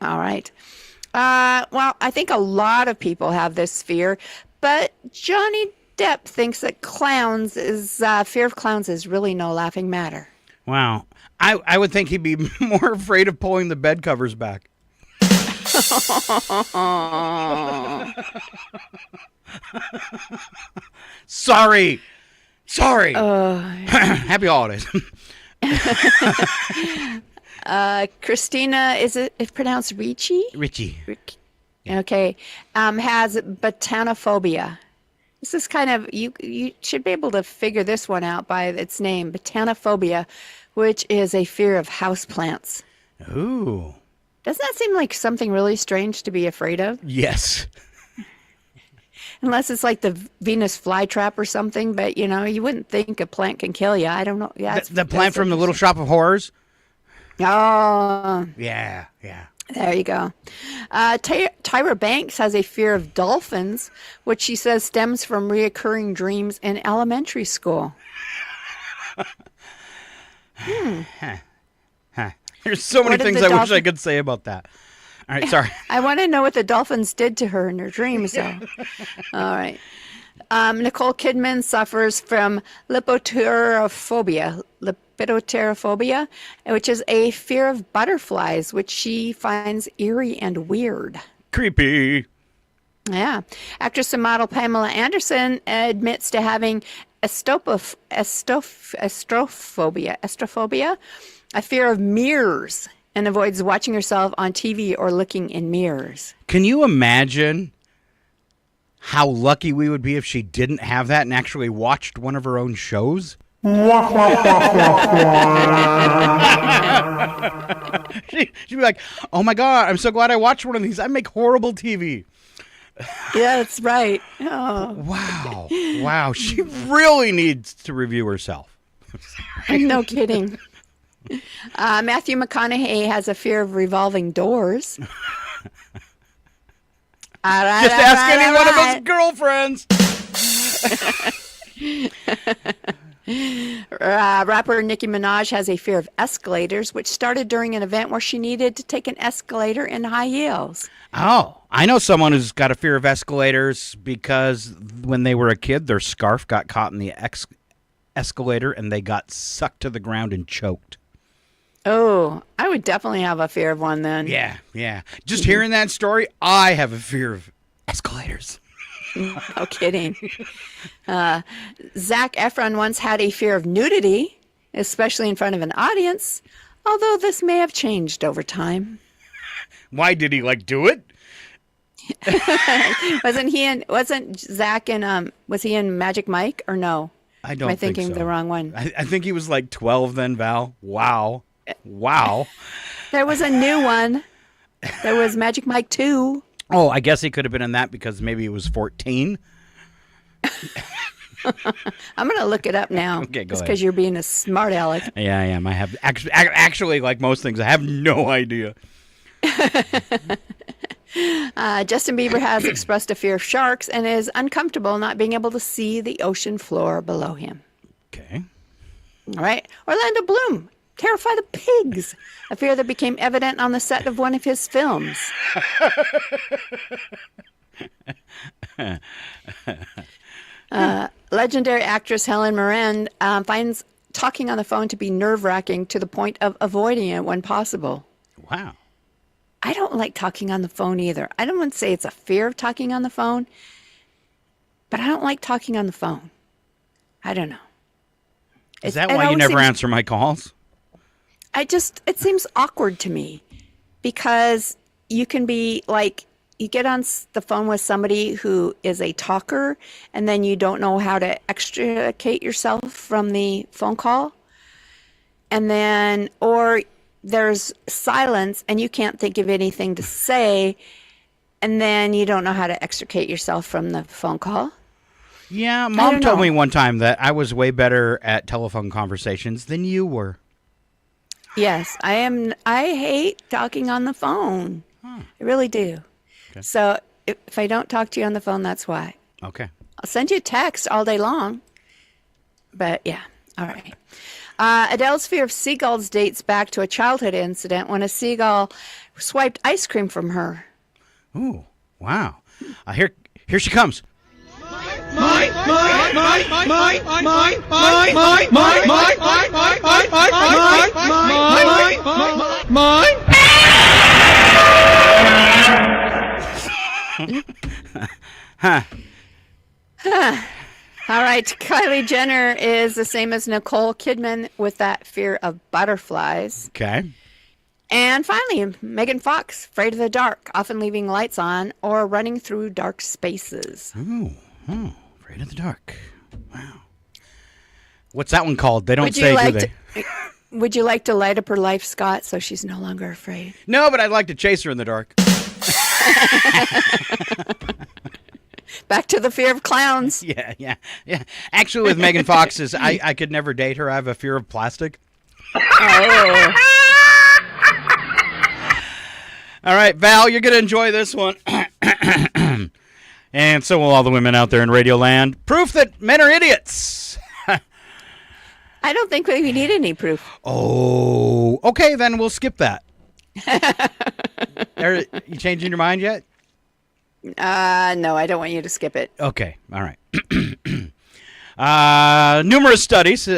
All right. Well, I think a lot of people have this fear, but Johnny Depp thinks that fear of clowns is really no laughing matter. Wow. I would think he'd be more afraid of pulling the bed covers back. Sorry. Happy holidays. Christina, is it pronounced Ricci? Richie. Okay. Has botanophobia. This is kind of, you should be able to figure this one out by its name, botanophobia, which is a fear of houseplants. Ooh. Doesn't that seem like something really strange to be afraid of? Yes. Unless it's like the Venus flytrap or something, but you wouldn't think a plant can kill you. I don't know. Yeah, The plant from the Little Shop of Horrors? Oh. Yeah. There you go. Tyra Banks has a fear of dolphins, which she says stems from reoccurring dreams in elementary school. There's so many things I wish I could say about that. All right, sorry. I want to know what the dolphins did to her in her dreams, though. All right. Nicole Kidman suffers from lepidopterophobia, which is a fear of butterflies, which she finds eerie and weird. Creepy. Yeah. Actress and model Pamela Anderson admits to having estrophobia, a fear of mirrors, and avoids watching herself on TV or looking in mirrors. Can you imagine how lucky we would be if she didn't have that and actually watched one of her own shows? She'd be like, oh my God, I'm so glad I watched one of these. I make horrible TV. Yeah, that's right. Oh. Wow. She really needs to review herself. No kidding. Matthew McConaughey has a fear of revolving doors. Just ask any one of his girlfriends. Rapper Nicki Minaj has a fear of escalators, which started during an event where she needed to take an escalator in high heels. Oh, I know someone who's got a fear of escalators because when they were a kid, their scarf got caught in the escalator and they got sucked to the ground and choked. Oh, I would definitely have a fear of one then. Yeah. Just hearing that story, I have a fear of escalators. No kidding. Zac Efron once had a fear of nudity, especially in front of an audience, although this may have changed over time. Why did he do it? Wasn't Zach in was he in Magic Mike or no? I don't Am I thinking think so. the wrong one? I think he was 12 then, Val. Wow. There was a new one. There was Magic Mike 2. Oh, I guess he could have been in that because maybe he was 14. I'm going to look it up now. Okay, go just ahead. Because you're being a smart aleck. Yeah, I am. I have actually, like most things, I have no idea. Justin Bieber has expressed a fear of sharks and is uncomfortable not being able to see the ocean floor below him. Okay. All right. Orlando Bloom, terrified of pigs, a fear that became evident on the set of one of his films. Legendary actress Helen Mirren finds talking on the phone to be nerve-wracking to the point of avoiding it when possible. Wow. I don't like talking on the phone either. I don't want to say it's a fear of talking on the phone, but I don't like talking on the phone. I don't know. Is that why you never answer my calls? It seems awkward to me because you can be you get on the phone with somebody who is a talker and then you don't know how to extricate yourself from the phone call. And then, or there's silence and you can't think of anything to say, and then you don't know how to extricate yourself from the phone call. Yeah, Mom told me one time that I was way better at telephone conversations than you were. Yes, I am. I hate talking on the phone. I really do. Okay. So if I don't talk to you on the phone, that's why. Okay. I'll send you a text all day long. But yeah, all right. Adele's fear of seagulls dates back to a childhood incident when a seagull swiped ice cream from her. Ooh, wow. Here she comes. Mine. All right, Kylie Jenner is the same as Nicole Kidman with that fear of butterflies. Okay. And finally, Megan Fox, afraid of the dark, often leaving lights on or running through dark spaces. Ooh, afraid Afraid of the dark. Wow. What's that one called? They don't Would you say, like do they? Would you like to light up her life, Scott, so she's no longer afraid? No, but I'd like to chase her in the dark. Back to the fear of clowns. Yeah. Actually, with Megan Fox, I could never date her. I have a fear of plastic. Oh. All right, Val, you're going to enjoy this one. And so will all the women out there in Radio Land. Proof that men are idiots. I don't think we need any proof. Oh, okay, then we'll skip that. You changing your mind yet? No, I don't want you to skip it. Okay, all right. Numerous studies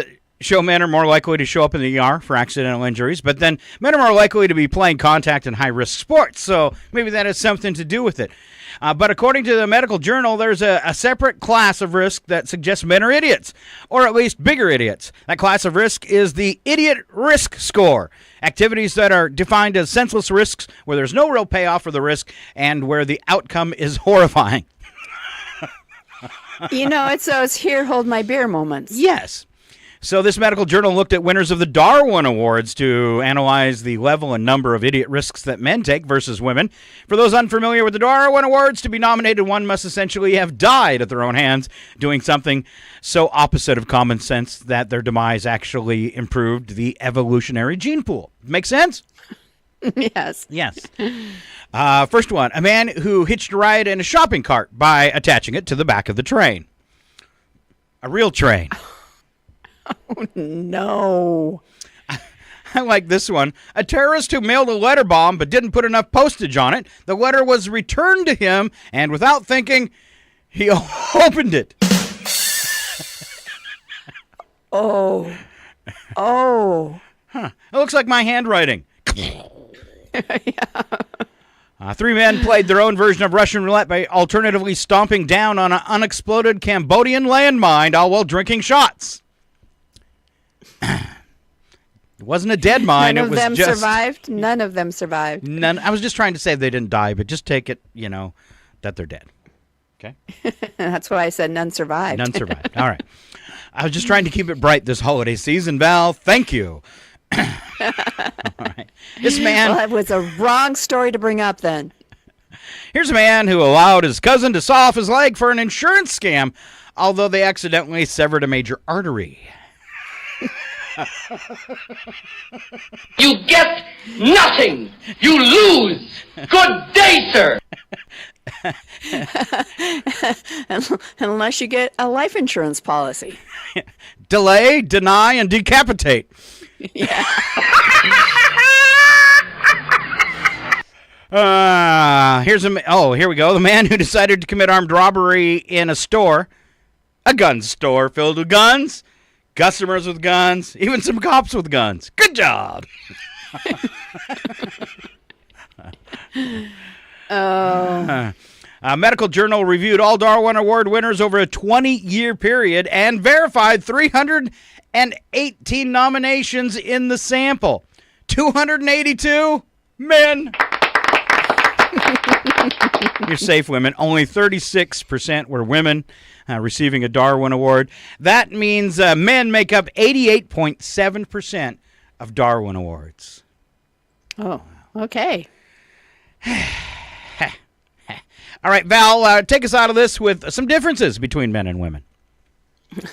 show men are more likely to show up in the ER for accidental injuries, but then men are more likely to be playing contact and high-risk sports, so maybe that has something to do with it. But according to the medical journal, there's a separate class of risk that suggests men are idiots, or at least bigger idiots. That class of risk is the idiot risk score. Activities that are defined as senseless risks where there's no real payoff for the risk and where the outcome is horrifying. It's those here, hold my beer moments. Yes. So this medical journal looked at winners of the Darwin Awards to analyze the level and number of idiot risks that men take versus women. For those unfamiliar with the Darwin Awards, to be nominated, one must essentially have died at their own hands doing something so opposite of common sense that their demise actually improved the evolutionary gene pool. Make sense? Yes. Yes. First one, a man who hitched a ride in a shopping cart by attaching it to the back of the train. A real train. Oh, no. I like this one. A terrorist who mailed a letter bomb but didn't put enough postage on it. The letter was returned to him, and without thinking, he opened it. Oh. It looks like my handwriting. Three men played their own version of Russian roulette by alternatively stomping down on an unexploded Cambodian landmine all while drinking shots. It wasn't a dead mine. None of them just survived. None of them survived. None. I was just trying to say they didn't die, but just take it, that they're dead. Okay. That's why I said none survived. None survived. All right. I was just trying to keep it bright this holiday season, Val. Thank you. All right. This man. Well, it was a wrong story to bring up then. Here's a man who allowed his cousin to saw off his leg for an insurance scam, although they accidentally severed a major artery. You get nothing. You lose. Good day, sir. Unless you get a life insurance policy. Delay, deny, and decapitate. Yeah. Here we go. The man who decided to commit armed robbery in a store, a gun store filled with guns, customers with guns, even some cops with guns. Good job. A medical journal reviewed all Darwin Award winners over a 20-year period and verified 318 nominations in the sample. 282 men. You're safe, women. Only 36% were women receiving a Darwin Award. That means men make up 88.7% of Darwin Awards. Oh, okay. All right, Val, take us out of this with some differences between men and women.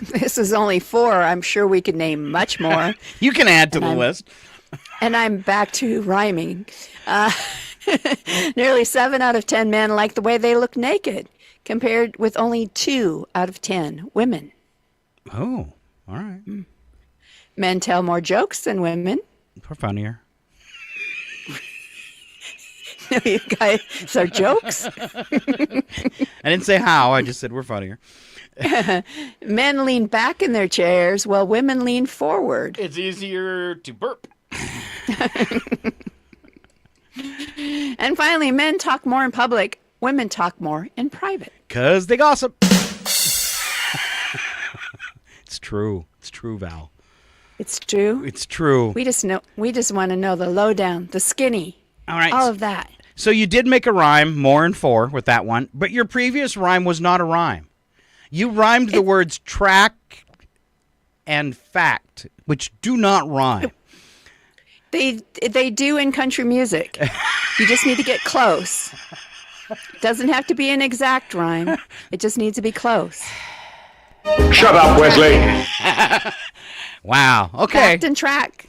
This is only 4. I'm sure we could name much more. You can add to the list. And I'm back to rhyming. Nearly 7 out of 10 men like the way they look naked, compared with only 2 out of 10 women. Oh, all right. Men tell more jokes than women. We're funnier. No, you guys are jokes. I didn't say how. I just said we're funnier. Men lean back in their chairs while women lean forward. It's easier to burp. And finally, men talk more in public. Women talk more in private. 'Cause they gossip. It's true. It's true, Val. It's true. It's true. We just want to know the lowdown, the skinny. All right. All of that. So you did make a rhyme, more and 4, with that one, but your previous rhyme was not a rhyme. You rhymed the words track and fact, which do not rhyme. They do in country music. You just need to get close. It doesn't have to be an exact rhyme. It just needs to be close. Shut up, Wesley. Wow. Okay. Fact and track.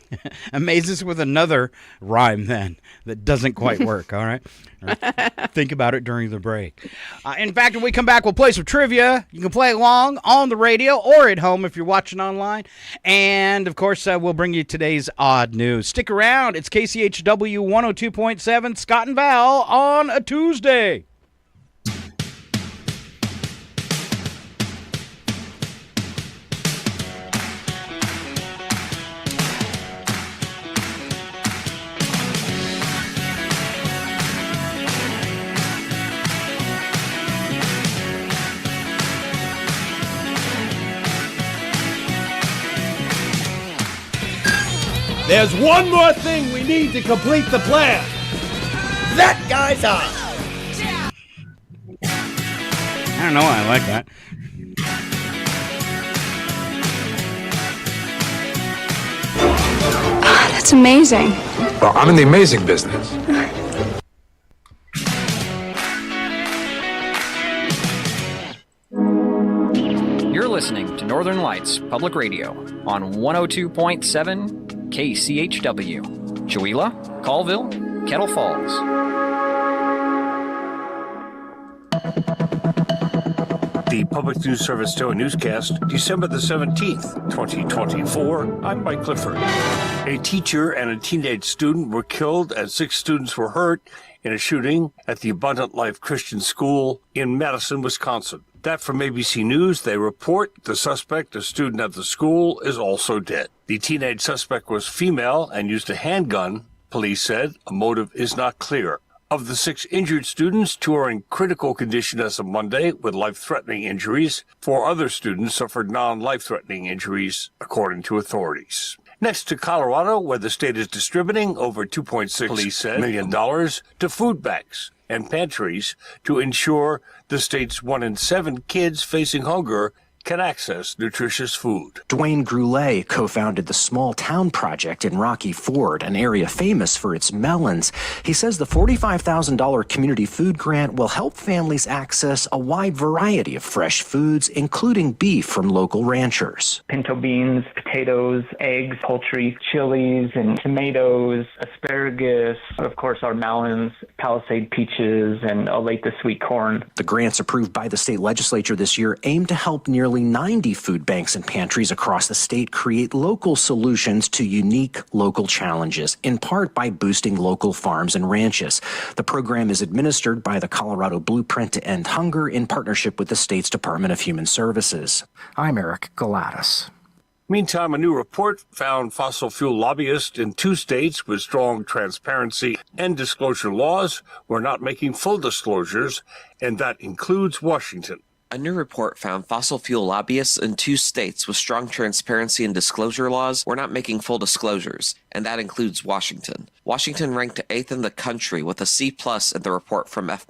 Amazes with another rhyme then that doesn't quite work. All right. Think about it during the break. In fact, when we come back, we'll play some trivia. You can play along on the radio or at home if you're watching online. And, of course, we'll bring you today's odd news. Stick around. It's KCHW 102.7, Scott and Val on a Tuesday. There's one more thing we need to complete the plan. That guy's on. I don't know why I like that. That's amazing. Well, I'm in the amazing business. You're listening to Northern Lights Public Radio on 102.7 KCHW. Chewelah, Colville, Kettle Falls. The Public News Service Stowe newscast, December the 17th, 2024. I'm Mike Clifford. A teacher and a teenage student were killed and 6 students were hurt in a shooting at the Abundant Life Christian School in Madison, Wisconsin. That from ABC News, they report the suspect, a student at the school, is also dead. The teenage suspect was female and used a handgun, police said. A motive is not clear. Of the 6 injured students, 2 are in critical condition as of Monday with life-threatening injuries. 4 other students suffered non-life-threatening injuries, according to authorities. Next to Colorado, where the state is distributing over $2.6 million to food banks and pantries to ensure the state's 1 in 7 kids facing hunger can access nutritious food. Dwayne Groulet co-founded the Small Town Project in Rocky Ford, an area famous for its melons. He says the $45,000 community food grant will help families access a wide variety of fresh foods, including beef from local ranchers. Pinto beans, potatoes, eggs, poultry, chilies, and tomatoes, asparagus, of course our melons, Palisade peaches, and Olathe the sweet corn. The grants approved by the state legislature this year aim to help nearly 90 food banks and pantries across the state create local solutions to unique local challenges, in part by boosting local farms and ranches. The program is administered by the Colorado Blueprint to End Hunger in partnership with the state's Department of Human Services. I'm Eric Galatas. Meantime, a new report found fossil fuel lobbyists in 2 states with strong transparency and disclosure laws were not making full disclosures, and that includes Washington. A new report found fossil fuel lobbyists in 2 states with strong transparency and disclosure laws were not making full disclosures, and that includes Washington. Washington ranked 8th in the country with a C+ in the report from F-,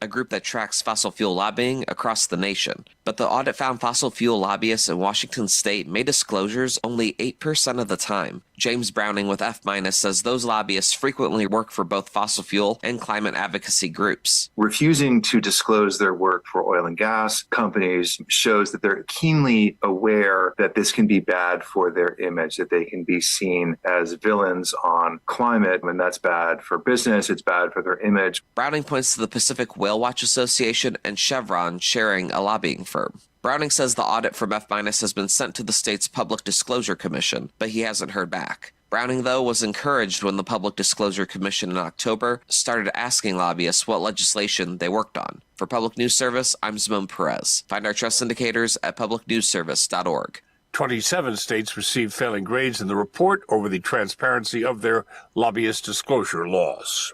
a group that tracks fossil fuel lobbying across the nation. But the audit found fossil fuel lobbyists in Washington state made disclosures only 8% of the time. James Browning with F- says those lobbyists frequently work for both fossil fuel and climate advocacy groups. Refusing to disclose their work for oil and gas companies shows that they're keenly aware that this can be bad for their image, that they can be seen as villains on climate, and that's bad for business, it's bad for their image. Browning points to the Pacific Whale Watch Association and Chevron sharing a lobbying firm. Browning says the audit from F- has been sent to the state's Public Disclosure Commission, but he hasn't heard back. Browning, though, was encouraged when the Public Disclosure Commission in October started asking lobbyists what legislation they worked on. For Public News Service, I'm Simone Perez. Find our trust indicators at publicnewsservice.org. 27 states received failing grades in the report over the transparency of their lobbyist disclosure laws.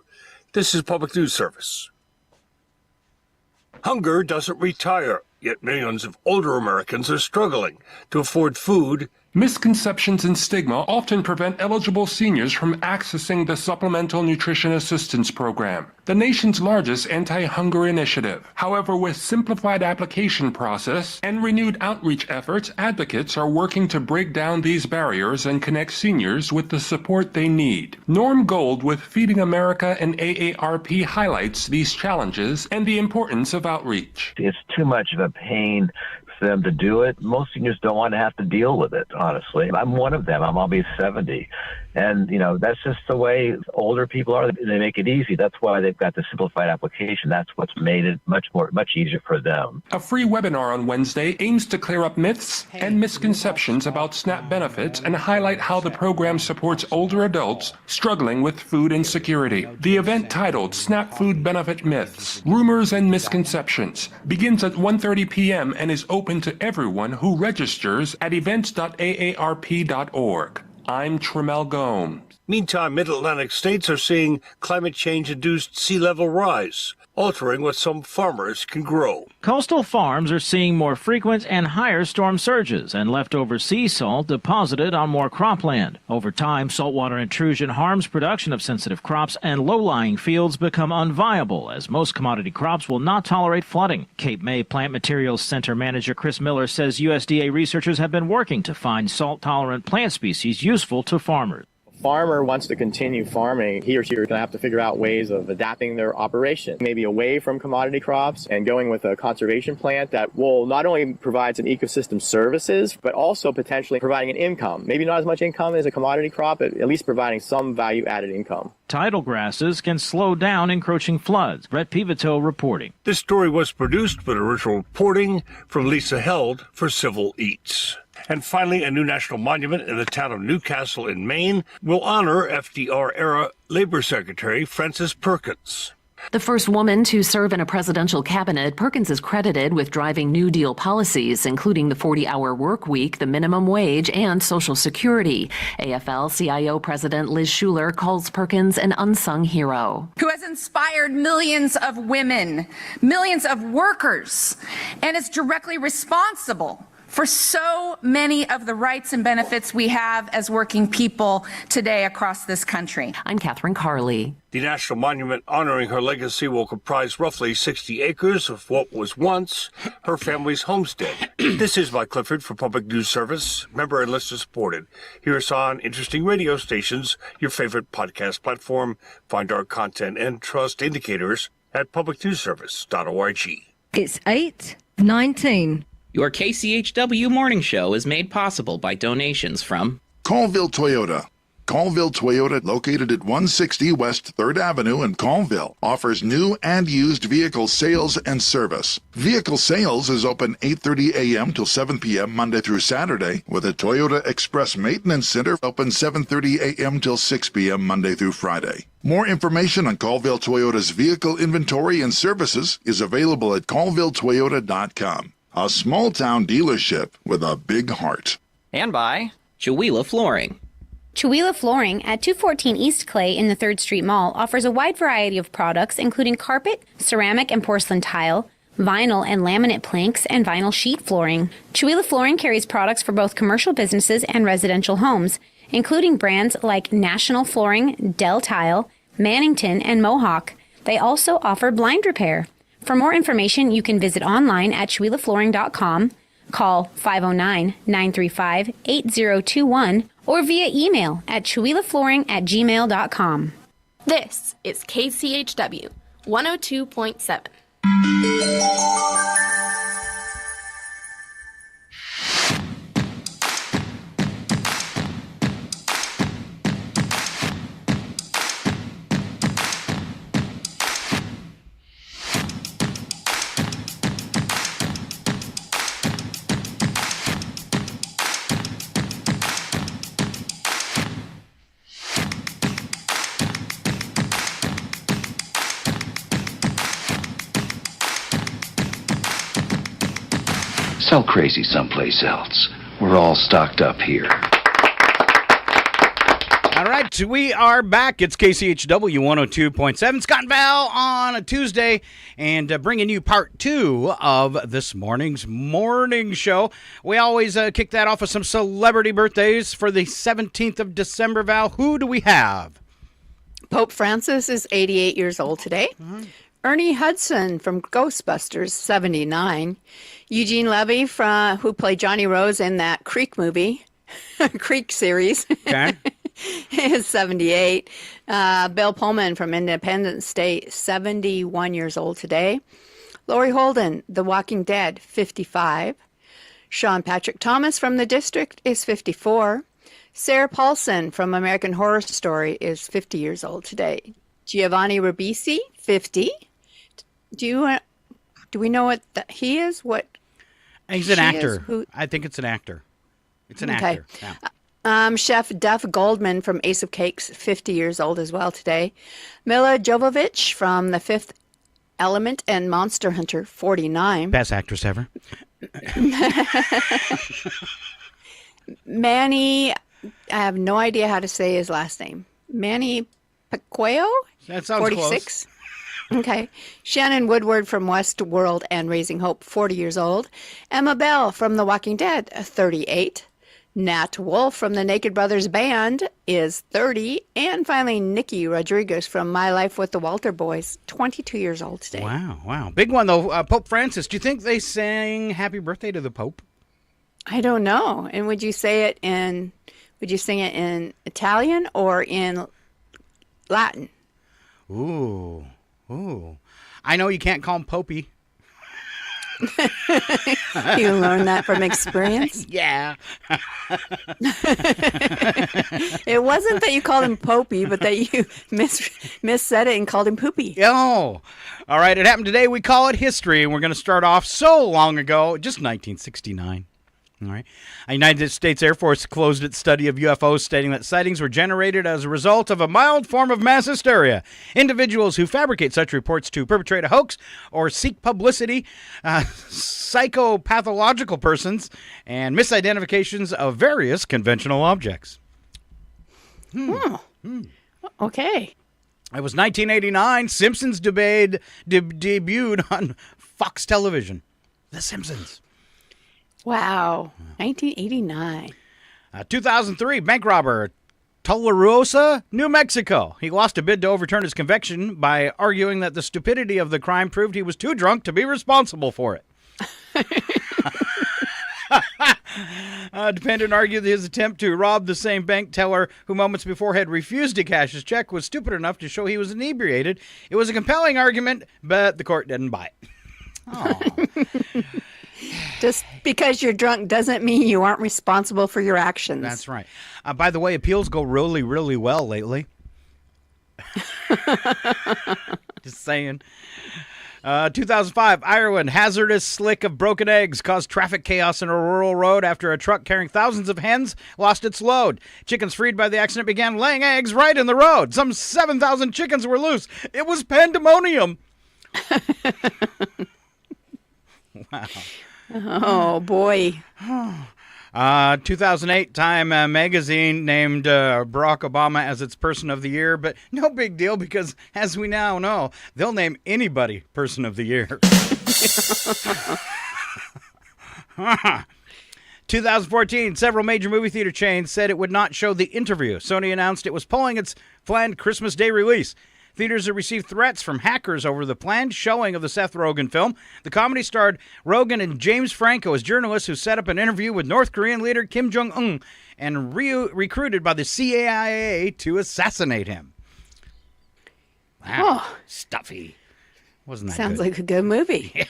This is Public News Service. Hunger doesn't retire, yet millions of older Americans are struggling to afford food Misconceptions and stigma often prevent eligible seniors from accessing the Supplemental Nutrition Assistance Program, the nation's largest anti-hunger initiative. However, with simplified application process and renewed outreach efforts, advocates are working to break down these barriers and connect seniors with the support they need. Norm Gold with Feeding America and AARP highlights these challenges and the importance of outreach. It's too much of a pain for them to do it. Most seniors don't want to have to deal with it, honestly. I'm one of them. I'm almost 70. And, that's just the way older people are. They make it easy. That's why they've got the simplified application. That's what's made it much easier for them. A free webinar on Wednesday aims to clear up myths and misconceptions about SNAP benefits and highlight how the program supports older adults struggling with food insecurity. The event, titled SNAP Food Benefit Myths, Rumors and Misconceptions, begins at 1:30 p.m. and is open to everyone who registers at events.aarp.org. I'm Tremel Gomes. Meantime, mid-Atlantic states are seeing climate change-induced sea level rise, altering what some farmers can grow. Coastal farms are seeing more frequent and higher storm surges and leftover sea salt deposited on more cropland. Over time, saltwater intrusion harms production of sensitive crops, and low-lying fields become unviable as most commodity crops will not tolerate flooding. Cape May Plant Materials Center Manager Chris Miller says USDA researchers have been working to find salt-tolerant plant species useful to farmers. Farmer wants to continue farming, he or she are going to have to figure out ways of adapting their operation, maybe away from commodity crops and going with a conservation plant that will not only provide some ecosystem services, but also potentially providing an income. Maybe not as much income as a commodity crop, but at least providing some value-added income. Tidal grasses can slow down encroaching floods. Brett Pivotal reporting. This story was produced with original reporting from Lisa Held for Civil Eats. And finally, a new national monument in the town of Newcastle in Maine will honor FDR-era Labor Secretary Frances Perkins. The first woman to serve in a presidential cabinet, Perkins is credited with driving New Deal policies, including the 40-hour work week, the minimum wage, and Social Security. AFL-CIO President Liz Shuler calls Perkins an unsung hero. Who has inspired millions of women, millions of workers, and is directly responsible for so many of the rights and benefits we have as working people today across this country. I'm Catherine Carley. The national monument honoring her legacy will comprise roughly 60 acres of what was once her family's homestead. This is Mike Clifford for Public News Service, member and listener supported. Hear us on interesting radio stations, your favorite podcast platform. Find our content and trust indicators at publicnewsservice.org. It's 8:19. Your KCHW Morning Show is made possible by donations from Colville Toyota. Colville Toyota, located at 160 West 3rd Avenue in Colville, offers new and used vehicle sales and service. Vehicle sales is open 8:30 a.m. till 7 p.m. Monday through Saturday, with a Toyota Express Maintenance Center open 7:30 a.m. till 6 p.m. Monday through Friday. More information on Colville Toyota's vehicle inventory and services is available at colvilletoyota.com. A small-town dealership with a big heart. and by Chihuahua Flooring. Chihuahua Flooring at 214 East Clay in the 3rd Street Mall offers a wide variety of products, including carpet, ceramic and porcelain tile, vinyl and laminate planks, and vinyl sheet flooring. Chihuahua Flooring carries products for both commercial businesses and residential homes, including brands like National Flooring, Dell Tile, Mannington, and Mohawk. They also offer blind repair. For more information, you can visit online at ChihuahuaFlooring.com, call 509-935-8021, or via email at chihuahuaflooring@gmail.com. This is KCHW 102.7. Sell crazy someplace else. We're all stocked up here. All right. right, we are back. It's KCHW 102.7. Scott and Val on a Tuesday, and bringing you part 2 of this morning's morning show. We always kick that off with some celebrity birthdays for the 17th of December. Val, who do we have? Pope Francis is 88 years old today. Ernie Hudson from Ghostbusters, 79. Eugene Levy, who played Johnny Rose in that Creek movie, Creek series, is 78. Bill Pullman from Independence Day, 71 years old today. Laurie Holden, The Walking Dead, 55. Sean Patrick Thomas from The District is 54. Sarah Paulson from American Horror Story is 50 years old today. Giovanni Ribisi, 50. Do we know what he is? What? He's an actor. I think it's an actor. It's an actor. Yeah. Chef Duff Goldman from Ace of Cakes, 50 years old as well today. Mila Jovovich from The Fifth Element and Monster Hunter, 49. Best actress ever. Manny, I have no idea how to say his last name. Manny Pacquiao? That sounds 46. close. Okay. Shannon Woodward from Westworld and Raising Hope, 40 years old. Emma Bell from The Walking Dead, 38. Nat Wolf from the Naked Brothers Band is 30. And finally, Nikki Rodriguez from My Life with the Walter Boys, 22 years old today. Wow. Big one, though. Pope Francis, do you think they sang Happy Birthday to the Pope? I don't know. And would you sing it in Italian or in Latin? Ooh. I know you can't call him Popey. You learned that from experience? Yeah. It wasn't that you called him Popey, but that you missaid it and called him Poopy. Oh. All right, it happened today. We call it history, and we're going to start off so long ago, just 1969. All right. A United States Air Force closed its study of UFOs, stating that sightings were generated as a result of a mild form of mass hysteria. Individuals who fabricate such reports to perpetrate a hoax or seek publicity, psychopathological persons, and misidentifications of various conventional objects. Okay. It was 1989. Simpsons debuted on Fox Television. The Simpsons. Wow. 1989. 2003, bank robber, Tularosa, New Mexico. He lost a bid to overturn his conviction by arguing that the stupidity of the crime proved he was too drunk to be responsible for it. Defendant argued that his attempt to rob the same bank teller who moments before had refused to cash his check was stupid enough to show he was inebriated. It was a compelling argument, but the court didn't buy it. Oh. Just because you're drunk doesn't mean you aren't responsible for your actions. That's right. By the way, appeals go really, really well lately. Just saying. 2005, Ireland, hazardous slick of broken eggs caused traffic chaos in a rural road after a truck carrying thousands of hens lost its load. Chickens freed by the accident began laying eggs right in the road. Some 7,000 chickens were loose. It was pandemonium. Wow. Oh, boy. 2008, Time magazine named Barack Obama as its Person of the Year, but no big deal because, as we now know, they'll name anybody Person of the Year. 2014, several major movie theater chains said it would not show The Interview. Sony announced it was pulling its planned Christmas Day release. Theaters have received threats from hackers over the planned showing of the Seth Rogen film. The comedy starred Rogen and James Franco as journalists who set up an interview with North Korean leader Kim Jong-un and recruited by the CIA to assassinate him. Wow. Oh. Stuffy. Wasn't that Sounds good? like a good movie.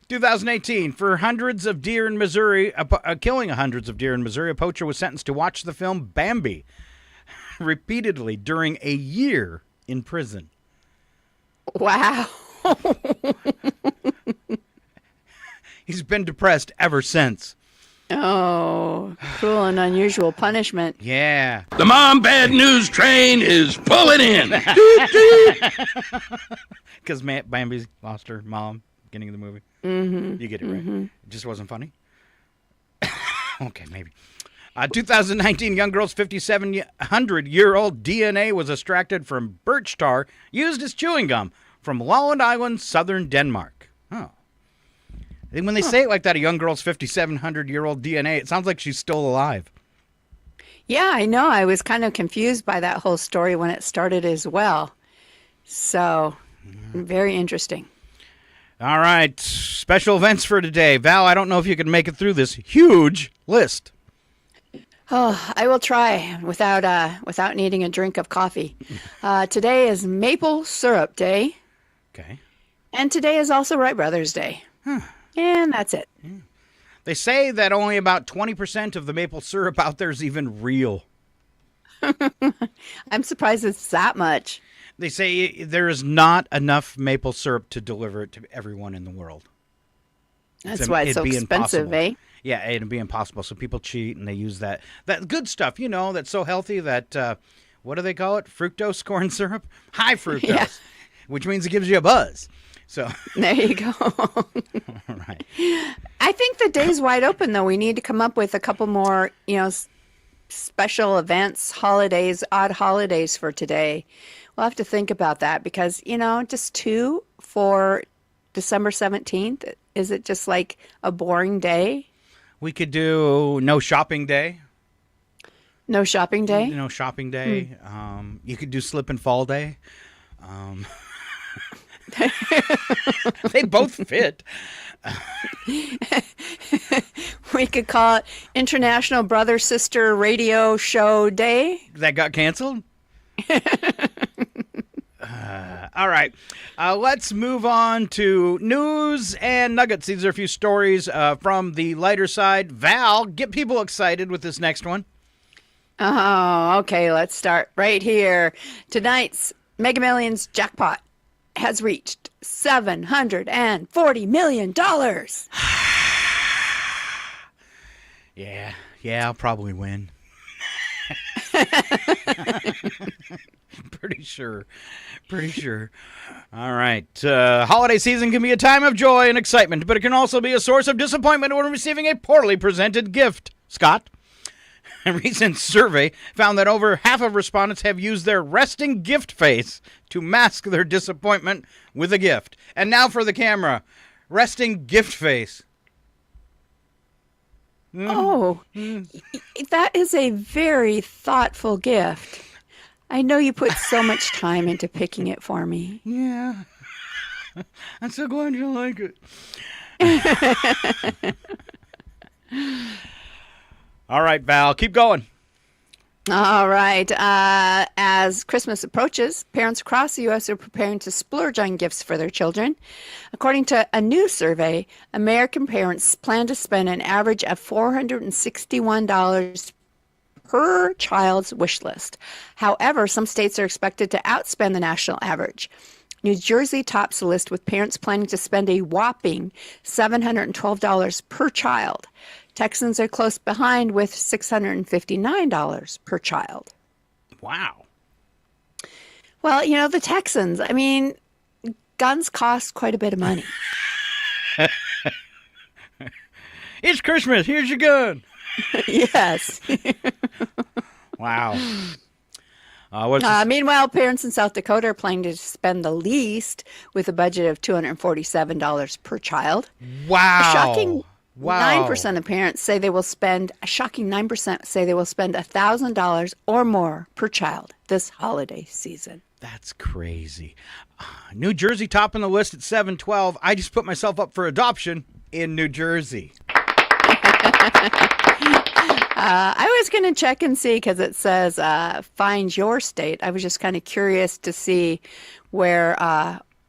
2018, for hundreds of deer in Missouri, killing hundreds of deer in Missouri, a poacher was sentenced to watch the film Bambi repeatedly during a year in prison. Wow. He's been depressed ever since. Oh, cruel and unusual punishment. Yeah. The mom bad news train is pulling in. Because Bambi lost her mom beginning of the movie. Mm-hmm. You get it right. It just wasn't funny? Okay, maybe. 2019 young girl's 5,700-year-old DNA was extracted from birch tar used as chewing gum from Lolland Island, southern Denmark. Oh. And when they say it like that, a young girl's 5,700-year-old DNA, it sounds like she's still alive. Yeah, I know. I was kind of confused by that whole story when it started as well. So, very interesting. All right, special events for today. Val, I don't know if you can make it through this huge list. Oh, I will try without needing a drink of coffee. Today is Maple Syrup Day. Okay. And today is also Wright Brothers Day. And that's it. They say that only about 20% of the maple syrup out there is even real. I'm surprised it's that much. They say there is not enough maple syrup to deliver it to everyone in the world. That's why it's so expensive, eh? Yeah, it'd be impossible. So people cheat and they use that good stuff, that's so healthy that, what do they call it? Fructose corn syrup? High fructose, which means it gives you a buzz. So there you go. All right. I think the day's wide open, though. We need to come up with a couple more, special events, holidays, odd holidays for today. We'll have to think about that because, just 2 for December 17th. Is it just like a boring day? We could do no shopping day. No shopping day? No shopping day. You could do slip and fall day. They both fit. We could call it International Brother Sister Radio Show Day. That got canceled? All right. Let's move on to news and nuggets. These are a few stories from the lighter side. Val, get people excited with this next one. Oh, okay. Let's start right here. Tonight's Mega Millions jackpot has reached $740 million. Yeah, I'll probably win. Pretty sure. All right. Holiday season can be a time of joy and excitement, but it can also be a source of disappointment when receiving a poorly presented gift. Scott? A recent survey found that over half of respondents have used their resting gift face to mask their disappointment with a gift. And now for the camera. Resting gift face. Oh, that is a very thoughtful gift. I know you put so much time into picking it for me. Yeah. I'm so glad you like it. All right, Val, keep going. All right. As Christmas approaches, parents across the U.S. are preparing to splurge on gifts for their children. According to a new survey, American parents plan to spend an average of $461 per child's wish list. However, some states are expected to outspend the national average. New Jersey tops the list with parents planning to spend a whopping $712 per child. Texans are close behind with $659 per child. Wow. Well, the Texans, guns cost quite a bit of money. It's Christmas. Here's your gun. Yes. Wow. Meanwhile, parents in South Dakota are planning to spend the least with a budget of $247 per child. Wow. A shocking 9% of parents say they will spend, $1,000 or more per child this holiday season. That's crazy. New Jersey topping the list at 712. I just put myself up for adoption in New Jersey. I was going to check and see because it says find your state. I was just kind of curious to see where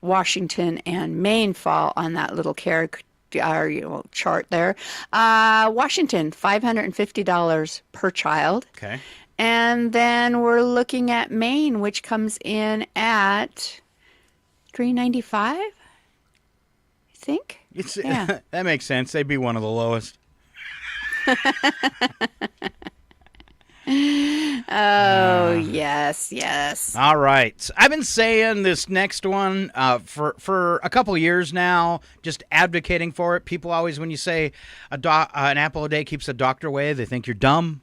Washington and Maine fall on that little chart there. Washington, $550 per child. Okay. And then we're looking at Maine, which comes in at $395, I think. Yeah. That makes sense. They'd be one of the lowest. Oh, yes. All right. I've been saying this next one for a couple years now, just advocating for it. People always, when you say an apple a day keeps the doctor away, they think you're dumb.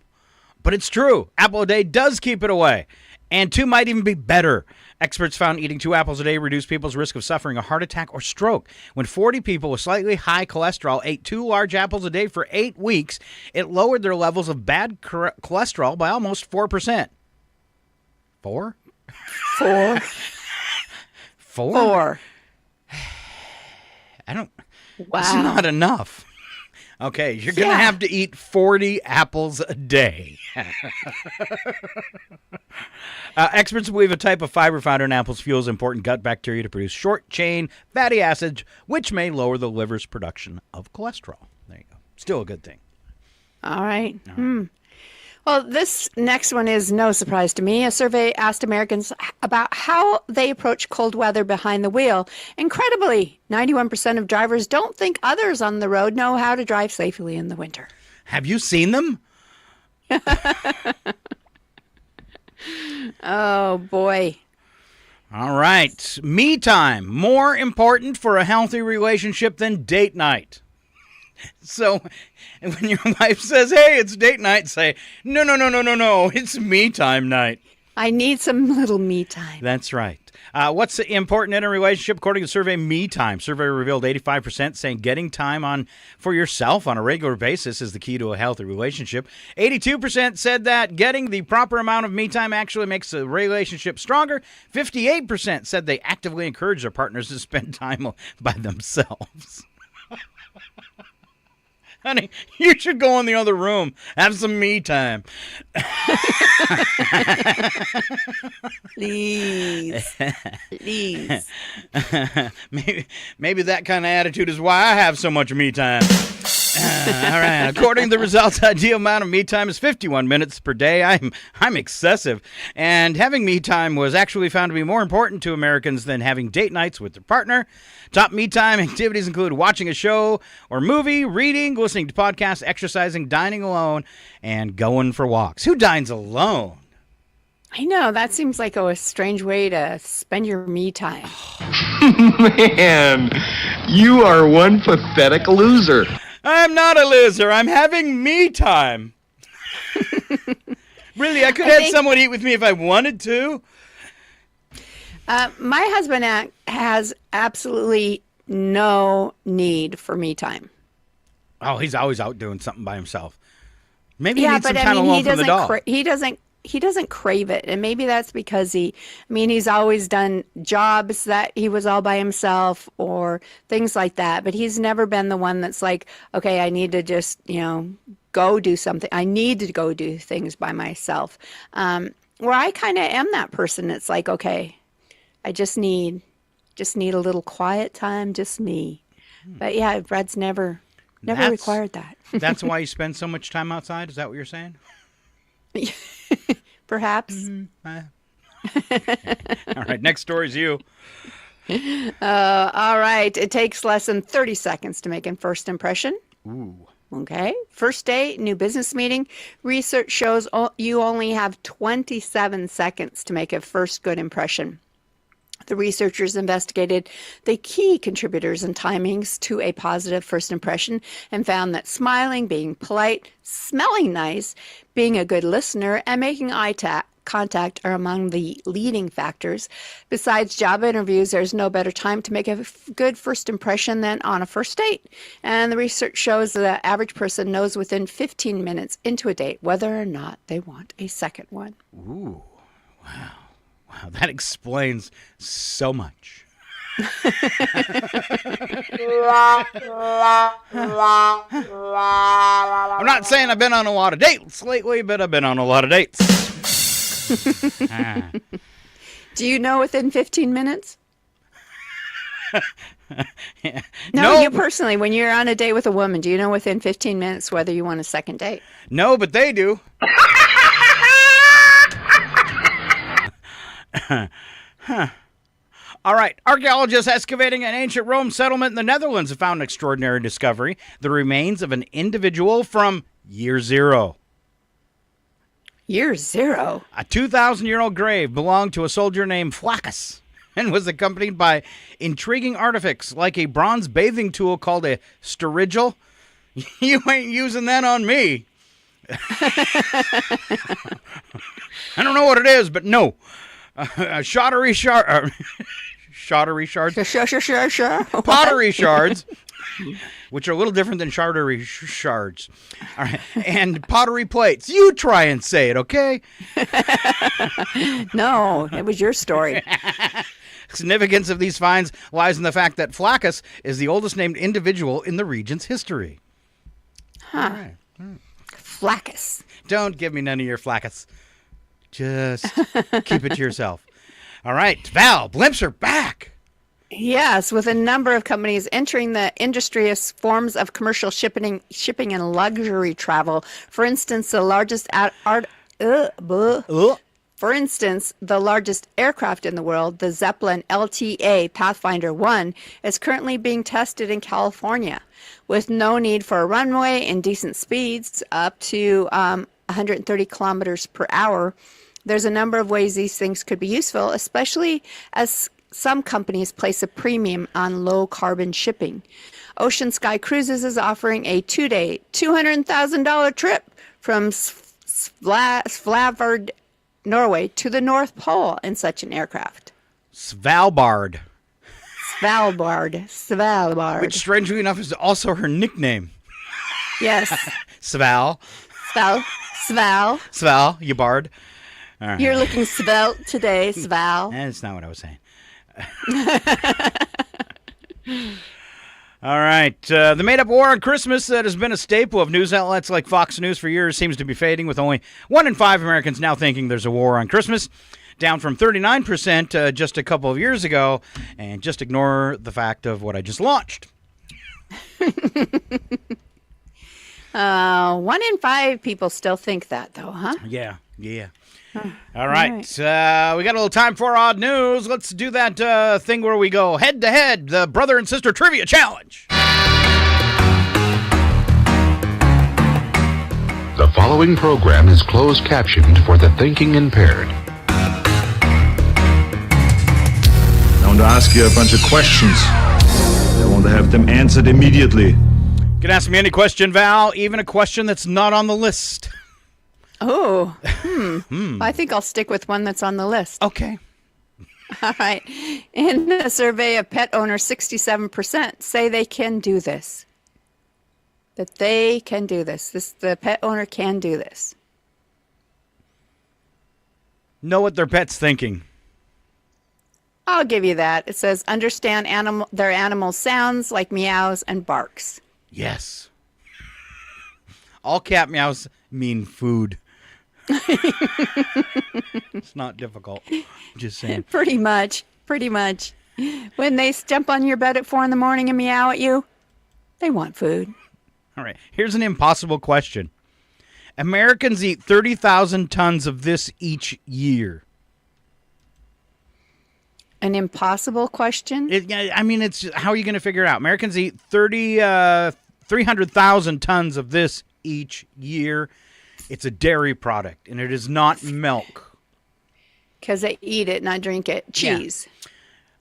But it's true. Apple a day does keep it away. And 2 might even be better. Experts found eating 2 apples a day reduced people's risk of suffering a heart attack or stroke. When 40 people with slightly high cholesterol ate 2 large apples a day for 8 weeks, it lowered their levels of bad cholesterol by almost 4%. 4? 4. 4? I don't... Wow. That's not enough. Okay, you're going to have to eat 40 apples a day. Experts believe a type of fiber found in apples fuels important gut bacteria to produce short-chain fatty acids, which may lower the liver's production of cholesterol. There you go. Still a good thing. All right. Well, this next one is no surprise to me. A survey asked Americans about how they approach cold weather behind the wheel. Incredibly, 91% of drivers don't think others on the road know how to drive safely in the winter. Have you seen them? Oh, boy. All right. Me time. More important for a healthy relationship than date night. So when your wife says, hey, it's date night, say, no, it's me time night. I need some little me time. That's right. What's important in a relationship? According to the survey, me time. Survey revealed 85% saying getting time on for yourself on a regular basis is the key to a healthy relationship. 82% said that getting the proper amount of me time actually makes a relationship stronger. 58% said they actively encourage their partners to spend time by themselves. Honey, you should go in the other room. Have some me time. Please. Please. Maybe that kind of attitude is why I have so much me time. All right. According to the results, the ideal amount of me time is 51 minutes per day. I'm excessive. And having me time was actually found to be more important to Americans than having date nights with their partner. Top me time activities include watching a show or movie, reading, listening to podcasts, exercising, dining alone, and going for walks. Who dines alone? I know. That seems like a strange way to spend your me time. Man, you are one pathetic loser. I'm not a loser. I'm having me time. Really, I could have someone eat with me if I wanted to. My husband has absolutely no need for me time. Oh, he's always out doing something by himself. Maybe he needs some time alone from the dog. He doesn't crave it, and maybe that's because he's always done jobs that he was all by himself or things like that, but he's never been the one that's like, okay, I need to just, go do something. I need to go do things by myself. Where I kind of am that person. It's like, okay, I just need a little quiet time, just me. But yeah, Brad's never required that. That's why you spend so much time outside? Is that what you're saying? Perhaps. All right, next story is you. All right. It takes less than 30 seconds to make a first impression. Ooh. Okay. First date, new business meeting. Research shows you only have 27 seconds to make a first good impression. The researchers investigated the key contributors and timings to a positive first impression and found that smiling, being polite, smelling nice, being a good listener, and making eye contact are among the leading factors. Besides job interviews, there's no better time to make a good first impression than on a first date. And the research shows that the average person knows within 15 minutes into a date whether or not they want a second one. Ooh, wow. Wow, that explains so much. I'm not saying I've been on a lot of dates lately, but I've been on a lot of dates. Do you know within 15 minutes? Yeah. No, you personally, when you're on a date with a woman, do you know within 15 minutes whether you want a second date? No, but they do. All right. Archaeologists excavating an ancient Rome settlement in the Netherlands have found an extraordinary discovery: the remains of an individual from year zero. Year zero? A 2,000-year-old grave belonged to a soldier named Flaccus and was accompanied by intriguing artifacts like a bronze bathing tool called a sterigil. You ain't using that on me. I don't know what it is, but no. Shottery shards. Pottery shards, which are a little different than chartery shards. All right. And pottery plates. You try and say it, okay? No, it was your story. Significance of these finds lies in the fact that Flaccus is the oldest named individual in the region's history. Huh. Right. Flaccus. Don't give me none of your Flaccus. Just keep it to yourself. All right, Val, blimps are back. Yes, with a number of companies entering the industrious forms of commercial shipping and luxury travel. For instance, the largest aircraft in the world, the Zeppelin LTA Pathfinder 1, is currently being tested in California with no need for a runway and decent speeds up to 130 kilometers per hour. There's a number of ways these things could be useful, especially as some companies place a premium on low-carbon shipping. Ocean Sky Cruises is offering a 2-day, $200,000 trip from Svalbard, Norway, to the North Pole in such an aircraft. Svalbard. Svalbard. Which, strangely enough, is also her nickname. Yes. Sval, you bard. All right. You're looking svelte today, Sval. That's not what I was saying. All right. The made-up war on Christmas that has been a staple of news outlets like Fox News for years seems to be fading, with only 1 in 5 Americans now thinking there's a war on Christmas, down from 39% just a couple of years ago. And just ignore the fact of what I just launched. 1 in 5 people still think that, though, huh? Yeah. All right. We got a little time for odd news. Let's do that thing where we go head-to-head, the brother and sister trivia challenge. The following program is closed captioned for the thinking impaired. I want to ask you a bunch of questions. I want to have them answered immediately. You can ask me any question, Val, even a question that's not on the list. Oh, I think I'll stick with one that's on the list. Okay. All right. In a survey of pet owners, 67% say they can do this. That they can do this. The pet owner can do this. Know what their pet's thinking. I'll give you that. It says understand their animal sounds like meows and barks. Yes. All cat meows mean food. It's not difficult. Just saying. Pretty much. When they jump on your bed at 4 a.m. and meow at you, they want food. All right. Here's an impossible question. Americans eat 30,000 tons of this each year. An impossible question? It's how are you going to figure it out? Americans eat 300,000 tons of this each year. It's a dairy product, and it is not milk. Because they eat it, not drink it. Cheese. Yeah.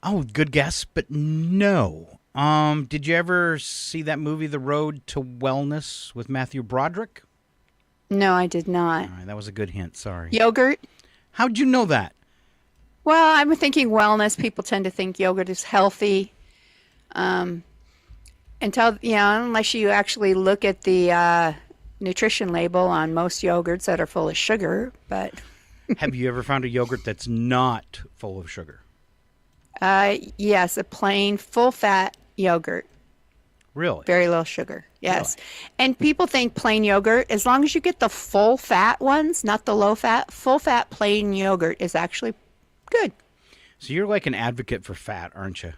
Oh, good guess, but no. Did you ever see that movie, The Road to Wellness, with Matthew Broderick? No, I did not. All right, that was a good hint. Sorry. Yogurt? How'd you know that? Well, I'm thinking wellness. People tend to think yogurt is healthy. Unless you actually look at the nutrition label on most yogurts that are full of sugar. But have you ever found a yogurt that's not full of sugar? Yes, a plain full-fat yogurt. Really? Very little sugar. Yes. Really? And people think plain yogurt, as long as you get the full-fat ones, not the low-fat, full-fat plain yogurt is actually good. So you're like an advocate for fat, aren't you?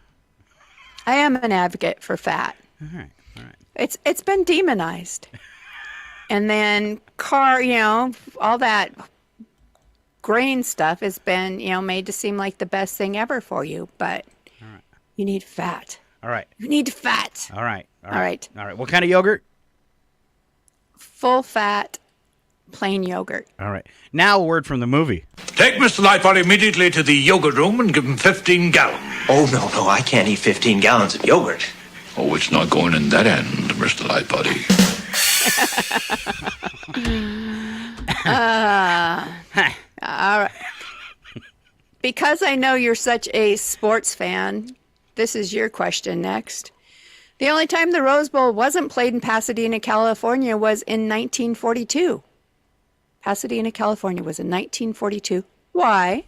I am an advocate for fat. All right. It's been demonized. And then all that grain stuff has been, made to seem like the best thing ever for you. But you need fat. All right. You need fat. All right. All right. What kind of yogurt? Full fat, plain yogurt. All right. Now a word from the movie. Take Mr. Lightbody immediately to the yogurt room and give him 15 gallons. Oh, no, I can't eat 15 gallons of yogurt. Oh, it's not going in that end, Mr. Lightbody. All right. Because I know you're such a sports fan, this is your question next. The only time the Rose Bowl wasn't played in Pasadena, California was in 1942. Pasadena, California was in 1942. Why?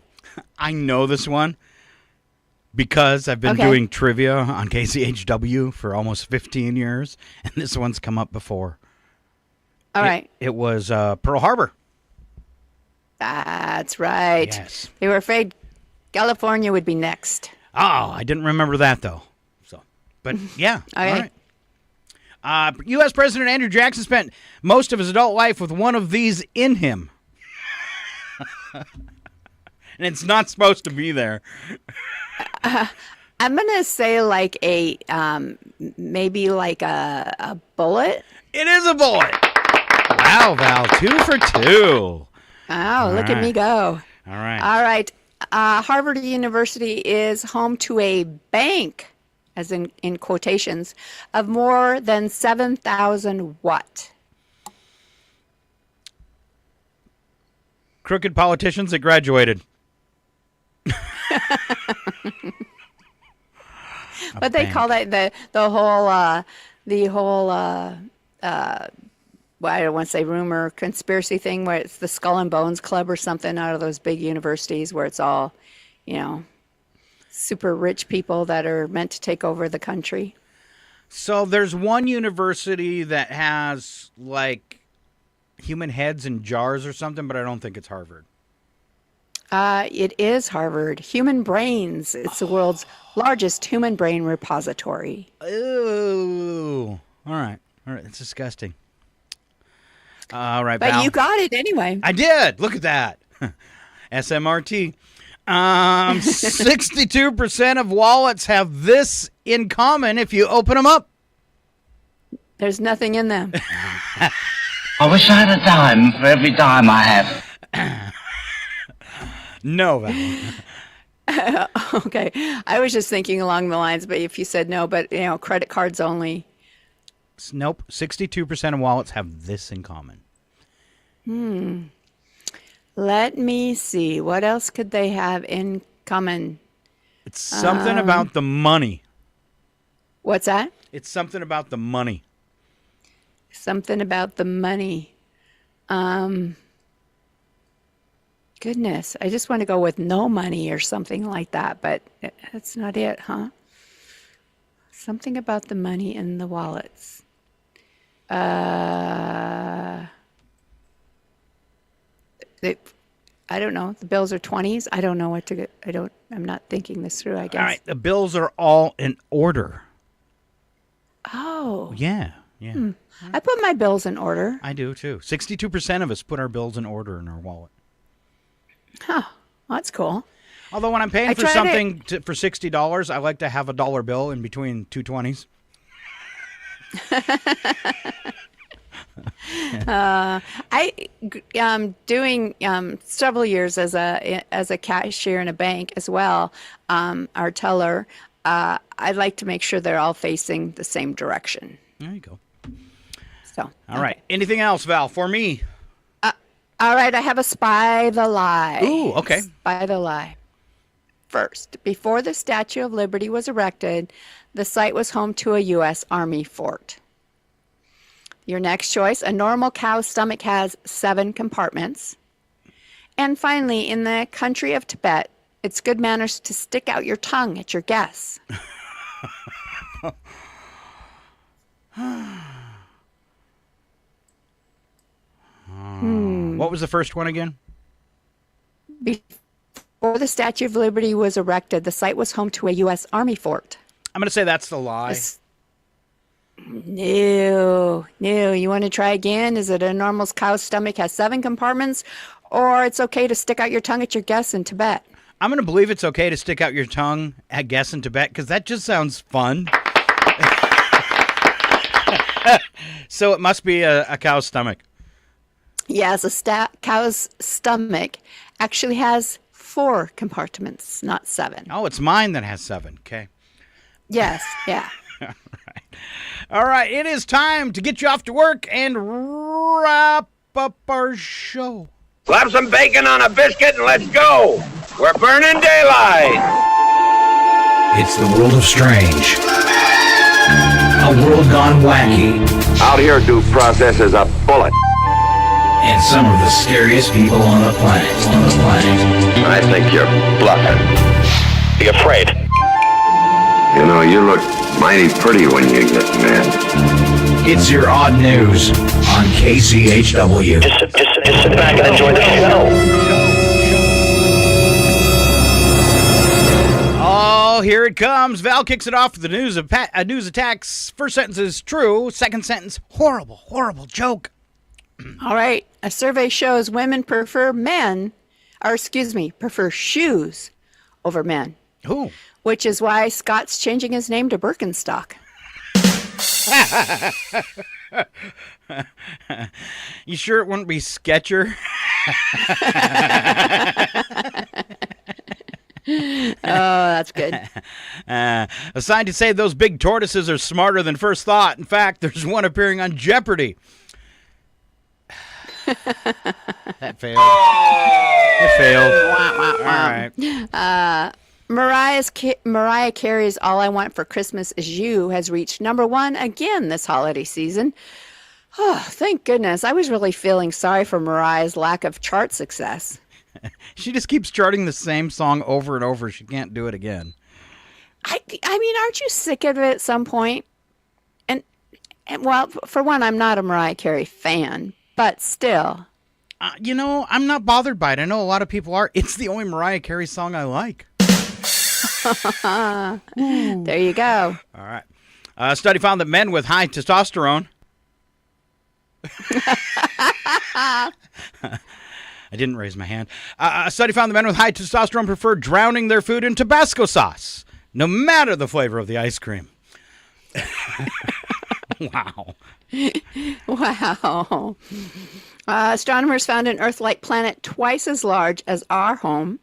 I know this one because I've been doing trivia on KCHW for almost 15 years, and this one's come up before. All right. It was Pearl Harbor. That's right. Yes. They were afraid California would be next. Oh, I didn't remember that, though. But, yeah. Okay. All right. U.S. President Andrew Jackson spent most of his adult life with one of these in him. And it's not supposed to be there. I'm going to say like a, maybe like a bullet. It is a bullet. Wow, Val, 2 for 2. Oh, look at me go. All right. All right. Harvard University is home to a bank, as in quotations, of more than 7,000 what? Crooked politicians that graduated. But they call that the whole well, I don't want to say rumor, conspiracy thing where it's the Skull and Bones Club or something out of those big universities where it's all, super rich people that are meant to take over the country. So there's one university that has like human heads in jars or something, but I don't think it's Harvard. It is Harvard. Human Brains. It's the world's largest human brain repository. Ooh. All right. It's disgusting. All right, But Val. you got it anyway. I did. Look at that. SMRT. 62% of wallets have this in common if you open them up. There's nothing in them. I wish I had a dime for every dime I have. No, Val. Okay. I was just thinking along the lines, but if you said no, but, credit cards only. Nope. 62% of wallets have this in common. Let me see. What else could they have in common? It's something about the money. What's that? It's something about the money. Something about the money. Goodness, I just want to go with no money or something like that, but that's not it, huh? Something about the money in the wallets. I don't know. The bills are 20s. I don't know what to get. I'm not thinking this through, I guess. All right. The bills are all in order. Oh. Yeah. I put my bills in order. I do, too. 62% of us put our bills in order in our wallet. Huh. Well, that's cool. Although when I'm paying for something for $60, I like to have a dollar bill in between two 20s. I doing several years as a cashier in a bank as well, our teller. I like to make sure they're all facing the same direction. There you go. So all right. Anything else, Val, for me? All right. I have a spy the lie. Ooh, okay. Spy the lie. First, before the Statue of Liberty was erected, the site was home to a U.S. Army fort. Your next choice, a normal cow's stomach has 7 compartments. And finally, in the country of Tibet, it's good manners to stick out your tongue at your guests. What was the first one again? Before the Statue of Liberty was erected, the site was home to a U.S. Army fort. I'm going to say that's the lie. No. You want to try again? Is it a normal cow's stomach has 7 compartments, or it's okay to stick out your tongue at your guests in Tibet? I'm going to believe it's okay to stick out your tongue at guests in Tibet because that just sounds fun. So it must be a cow's stomach. Yes, a cow's stomach actually has 4 compartments, not 7. Oh, it's mine that has 7. Okay. Yes, yeah. All right. All right, it is time to get you off to work and wrap up our show. Slap some bacon on a biscuit and let's go. We're burning daylight. It's the world of strange. A world gone wacky. Out here, due process is a bullet. And some of the scariest people on the planet. I think you're bluffing. Be afraid. You know, you look mighty pretty when you get mad. It's your odd news on KCHW. Just sit back and enjoy the show. Oh, here it comes. Val kicks it off with the news of news attacks. First sentence is true. Second sentence, horrible joke. All right. A survey shows women prefer prefer shoes over men. Ooh. Which is why Scott's changing his name to Birkenstock. You sure it wouldn't be Sketcher? Oh, that's good. A scientist say those big tortoises are smarter than first thought. In fact, there's one appearing on Jeopardy. That failed. It failed. All right. Mariah Carey's All I Want for Christmas Is You has reached #1 again this holiday season. Oh, thank goodness. I was really feeling sorry for Mariah's lack of chart success. She just keeps charting the same song over and over. She can't do it again. I mean, aren't you sick of it at some point? And well, for one, I'm not a Mariah Carey fan, but still. I'm not bothered by it. I know a lot of people are. It's the only Mariah Carey song I like. There you go. All right. A study found that men with high testosterone. I didn't raise my hand. A study found that men with high testosterone prefer drowning their food in Tabasco sauce, no matter the flavor of the ice cream. Wow. Wow. Astronomers found an Earth-like planet twice as large as our home.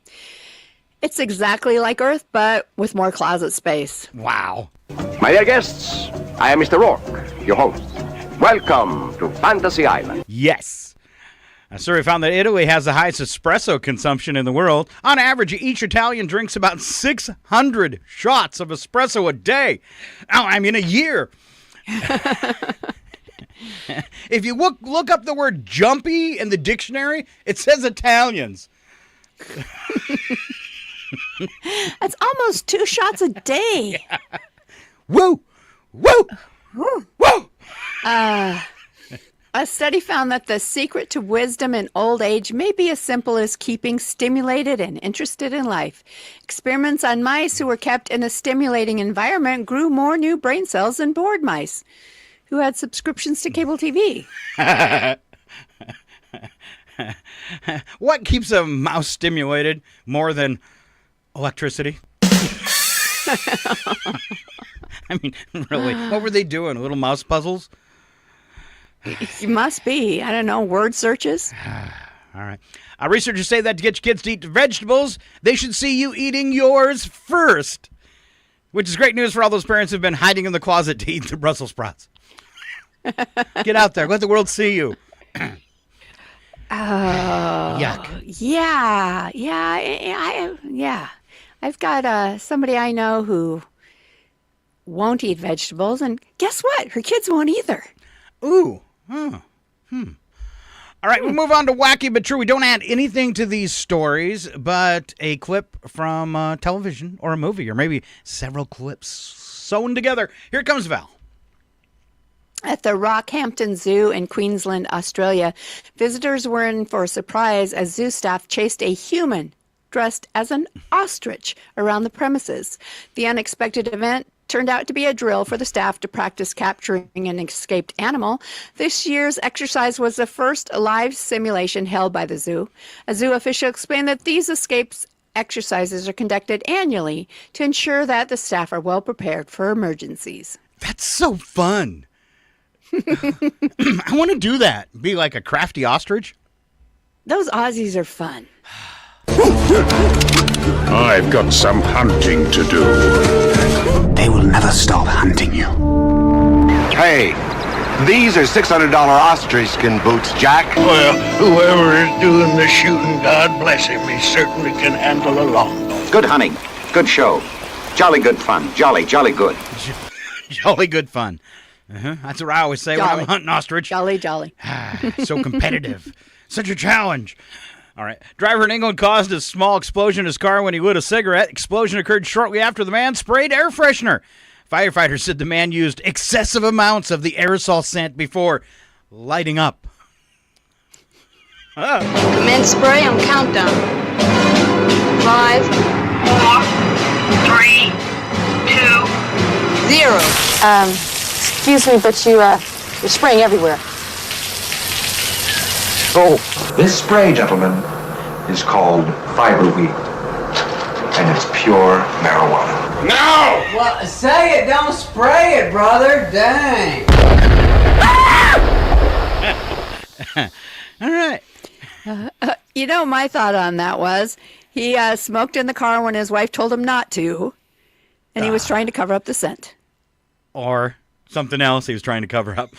It's exactly like Earth, but with more closet space. Wow. My dear guests, I am Mr. Rourke, your host. Welcome to Fantasy Island. Yes. A survey found that Italy has the highest espresso consumption in the world. On average, each Italian drinks about 600 shots of espresso a day. A year. If you look up the word jumpy in the dictionary, it says Italians. That's almost 2 shots a day. Yeah. Woo! Woo! Woo! A study found that the secret to wisdom in old age may be as simple as keeping stimulated and interested in life. Experiments on mice who were kept in a stimulating environment grew more new brain cells than bored mice who had subscriptions to cable TV. What keeps a mouse stimulated more than electricity? I mean, really, what were they doing? Little mouse puzzles? It must be. I don't know, word searches? All right. Researchers say that to get your kids to eat vegetables, they should see you eating yours first. Which is great news for all those parents who've been hiding in the closet to eat the Brussels sprouts. Get out there. Let the world see you. Yuck. Yeah. I've got somebody I know who won't eat vegetables, and guess what? Her kids won't either. Ooh. All right, we'll move on to Wacky But True. We don't add anything to these stories, but a clip from television or a movie, or maybe several clips sewn together. Here comes Val. At the Rockhampton Zoo in Queensland, Australia, visitors were in for a surprise as zoo staff chased a human dressed as an ostrich around the premises. The unexpected event turned out to be a drill for the staff to practice capturing an escaped animal. This year's exercise was the first live simulation held by the zoo. A zoo official explained that these escapes exercises are conducted annually to ensure that the staff are well prepared for emergencies. That's so fun. I want to do that. Be like a crafty ostrich. Those Aussies are fun. I've got some hunting to do. They will never stop hunting you. Hey, these are $600 ostrich skin boots, Jack. Well, whoever is doing the shooting, God bless him, he certainly can handle a longbow. Good hunting. Good show. Jolly good fun. Jolly good. Jolly good fun. That's what I always say when I'm hunting ostrich. Jolly, jolly. So competitive. Such a challenge. All right. Driver in England caused a small explosion in his car when he lit a cigarette. Explosion occurred shortly after the man sprayed air freshener. Firefighters said the man used excessive amounts of the aerosol scent before lighting up. Commence spray on countdown. 5, 4, 3, 2, 0. Excuse me, but you're spraying everywhere. Oh, this spray, gentlemen, is called fiberweed, and it's pure marijuana. No! Well, say it, don't spray it, brother. Dang. All right. My thought on that was he smoked in the car when his wife told him not to, and he was trying to cover up the scent. Or something else he was trying to cover up.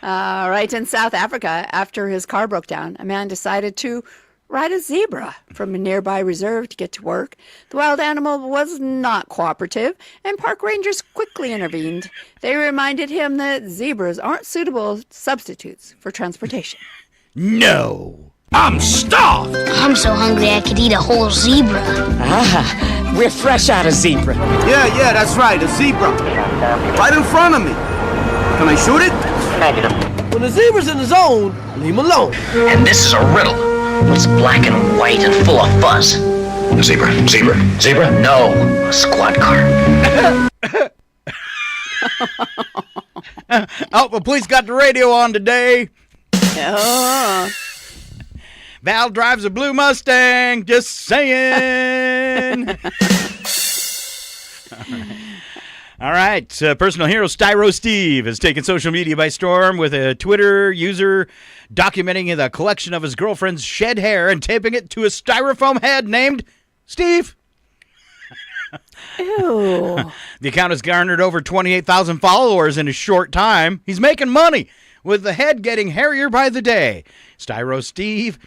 Right, in South Africa, after his car broke down, a man decided to ride a zebra from a nearby reserve to get to work. The wild animal was not cooperative, and park rangers quickly intervened. They reminded him that zebras aren't suitable substitutes for transportation. No! I'm starved! I'm so hungry I could eat a whole zebra. Ah, we're fresh out of zebra. Yeah, that's right, a zebra. Right in front of me. Can I shoot it? Negative. When the zebra's in the zone, leave him alone. And this is a riddle. What's black and white and full of fuzz? A zebra. Zebra? No, a squad car. Oh, the police got the radio on today. Oh. Val drives a blue Mustang. Just saying. All right. Personal hero Styro Steve has taken social media by storm with a Twitter user documenting the collection of his girlfriend's shed hair and taping it to a styrofoam head named Steve. Ew. The account has garnered over 28,000 followers in a short time. He's making money, with the head getting hairier by the day. Styro Steve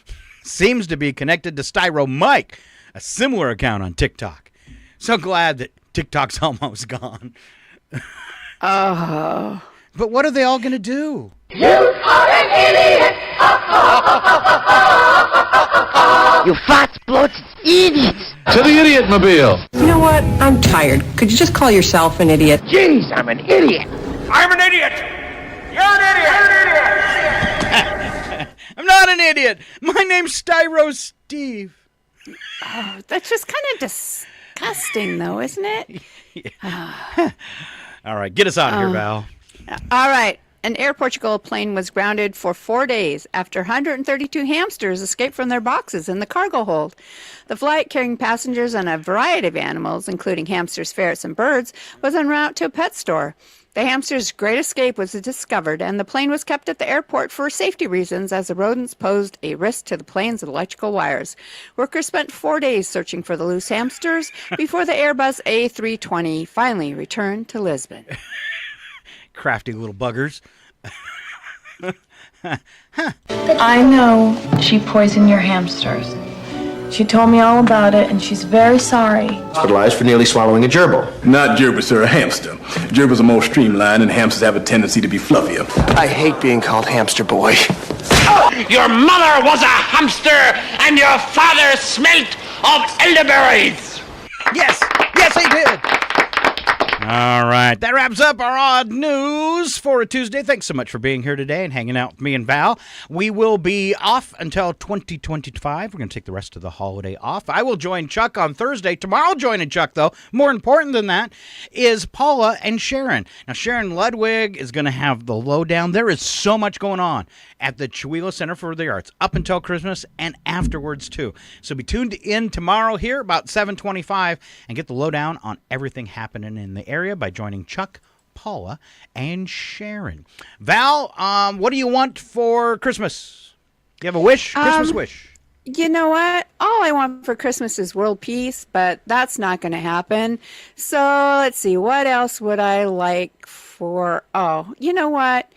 seems to be connected to Styro Mike, a similar account on TikTok. So glad that TikTok's almost gone. Oh. But what are they all going to do? You are an idiot! You fat blood idiot! To the Idiot Mobile. You know what? I'm tired. Could you just call yourself an idiot? Jeez, I'm an idiot! I'm an idiot! You're an idiot! I'm not an idiot. My name's Styro Steve. Oh, that's just kind of disgusting, though, isn't it? All right, get us out of here, Val. All right. An Air Portugal plane was grounded for 4 days after 132 hamsters escaped from their boxes in the cargo hold. The flight, carrying passengers and a variety of animals, including hamsters, ferrets, and birds, was en route to a pet store. The hamster's great escape was discovered, and the plane was kept at the airport for safety reasons, as the rodents posed a risk to the plane's electrical wires. Workers spent 4 days searching for the loose hamsters before the Airbus A320 finally returned to Lisbon. Crafty little buggers. I know she poisoned your hamsters. She told me all about it, and she's very sorry. Hospitalized for nearly swallowing a gerbil. Not gerbil, sir, a hamster. Gerbils are more streamlined, and hamsters have a tendency to be fluffier. I hate being called hamster boy. Your mother was a hamster, and your father smelt of elderberries. Yes, he did. All right, that wraps up our odd news for a Tuesday. Thanks so much for being here today and hanging out with me and Val. We will be off until 2025. We're going to take the rest of the holiday off. I will join Chuck on Thursday. Tomorrow joining Chuck, though, more important than that, is Paula and Sharon. Now, Sharon Ludwig is going to have the lowdown. There is so much going on at the Chihuahua Center for the Arts up until Christmas and afterwards, too. So be tuned in tomorrow here about 7:25 and get the lowdown on everything happening in the area by joining Chuck, Paula, and Sharon. Val, what do you want for Christmas? Do you have a wish? Christmas wish? You know what? All I want for Christmas is world peace, but that's not going to happen. So let's see. What else would I like for? Oh, you know what?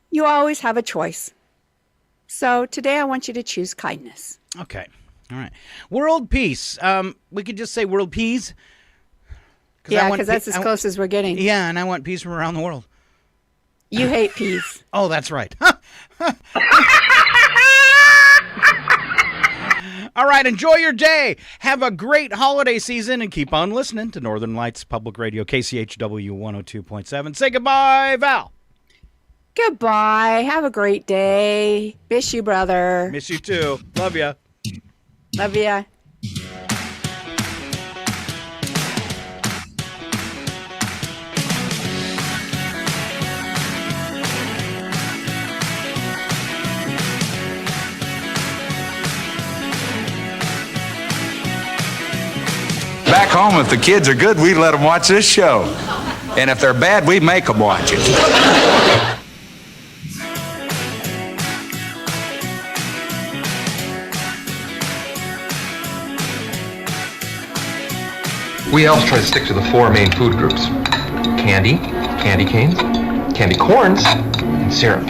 You always have a choice. So today I want you to choose kindness. Okay. All right. World peace. We could just say world peace. Yeah, because that's as close as we're getting. Yeah, and I want peace from around the world. You hate peace. Oh, that's right. All right, enjoy your day. Have a great holiday season and keep on listening to Northern Lights Public Radio, KCHW 102.7. Say goodbye, Val. Goodbye. Have a great day. Miss you, brother. Miss you too. Love ya. Love ya. Back home, if the kids are good, we let them watch this show. And if they're bad, we make them watch it. We elves try to stick to the 4 main food groups: candy, candy canes, candy corns, and syrup.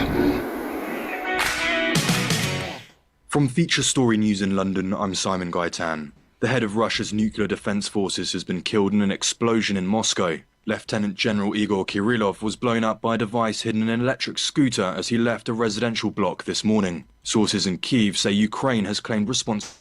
From Feature Story News in London, I'm Simon Gaitan. The head of Russia's nuclear defense forces has been killed in an explosion in Moscow. Lieutenant General Igor Kirillov was blown up by a device hidden in an electric scooter as he left a residential block this morning. Sources in Kyiv say Ukraine has claimed responsibility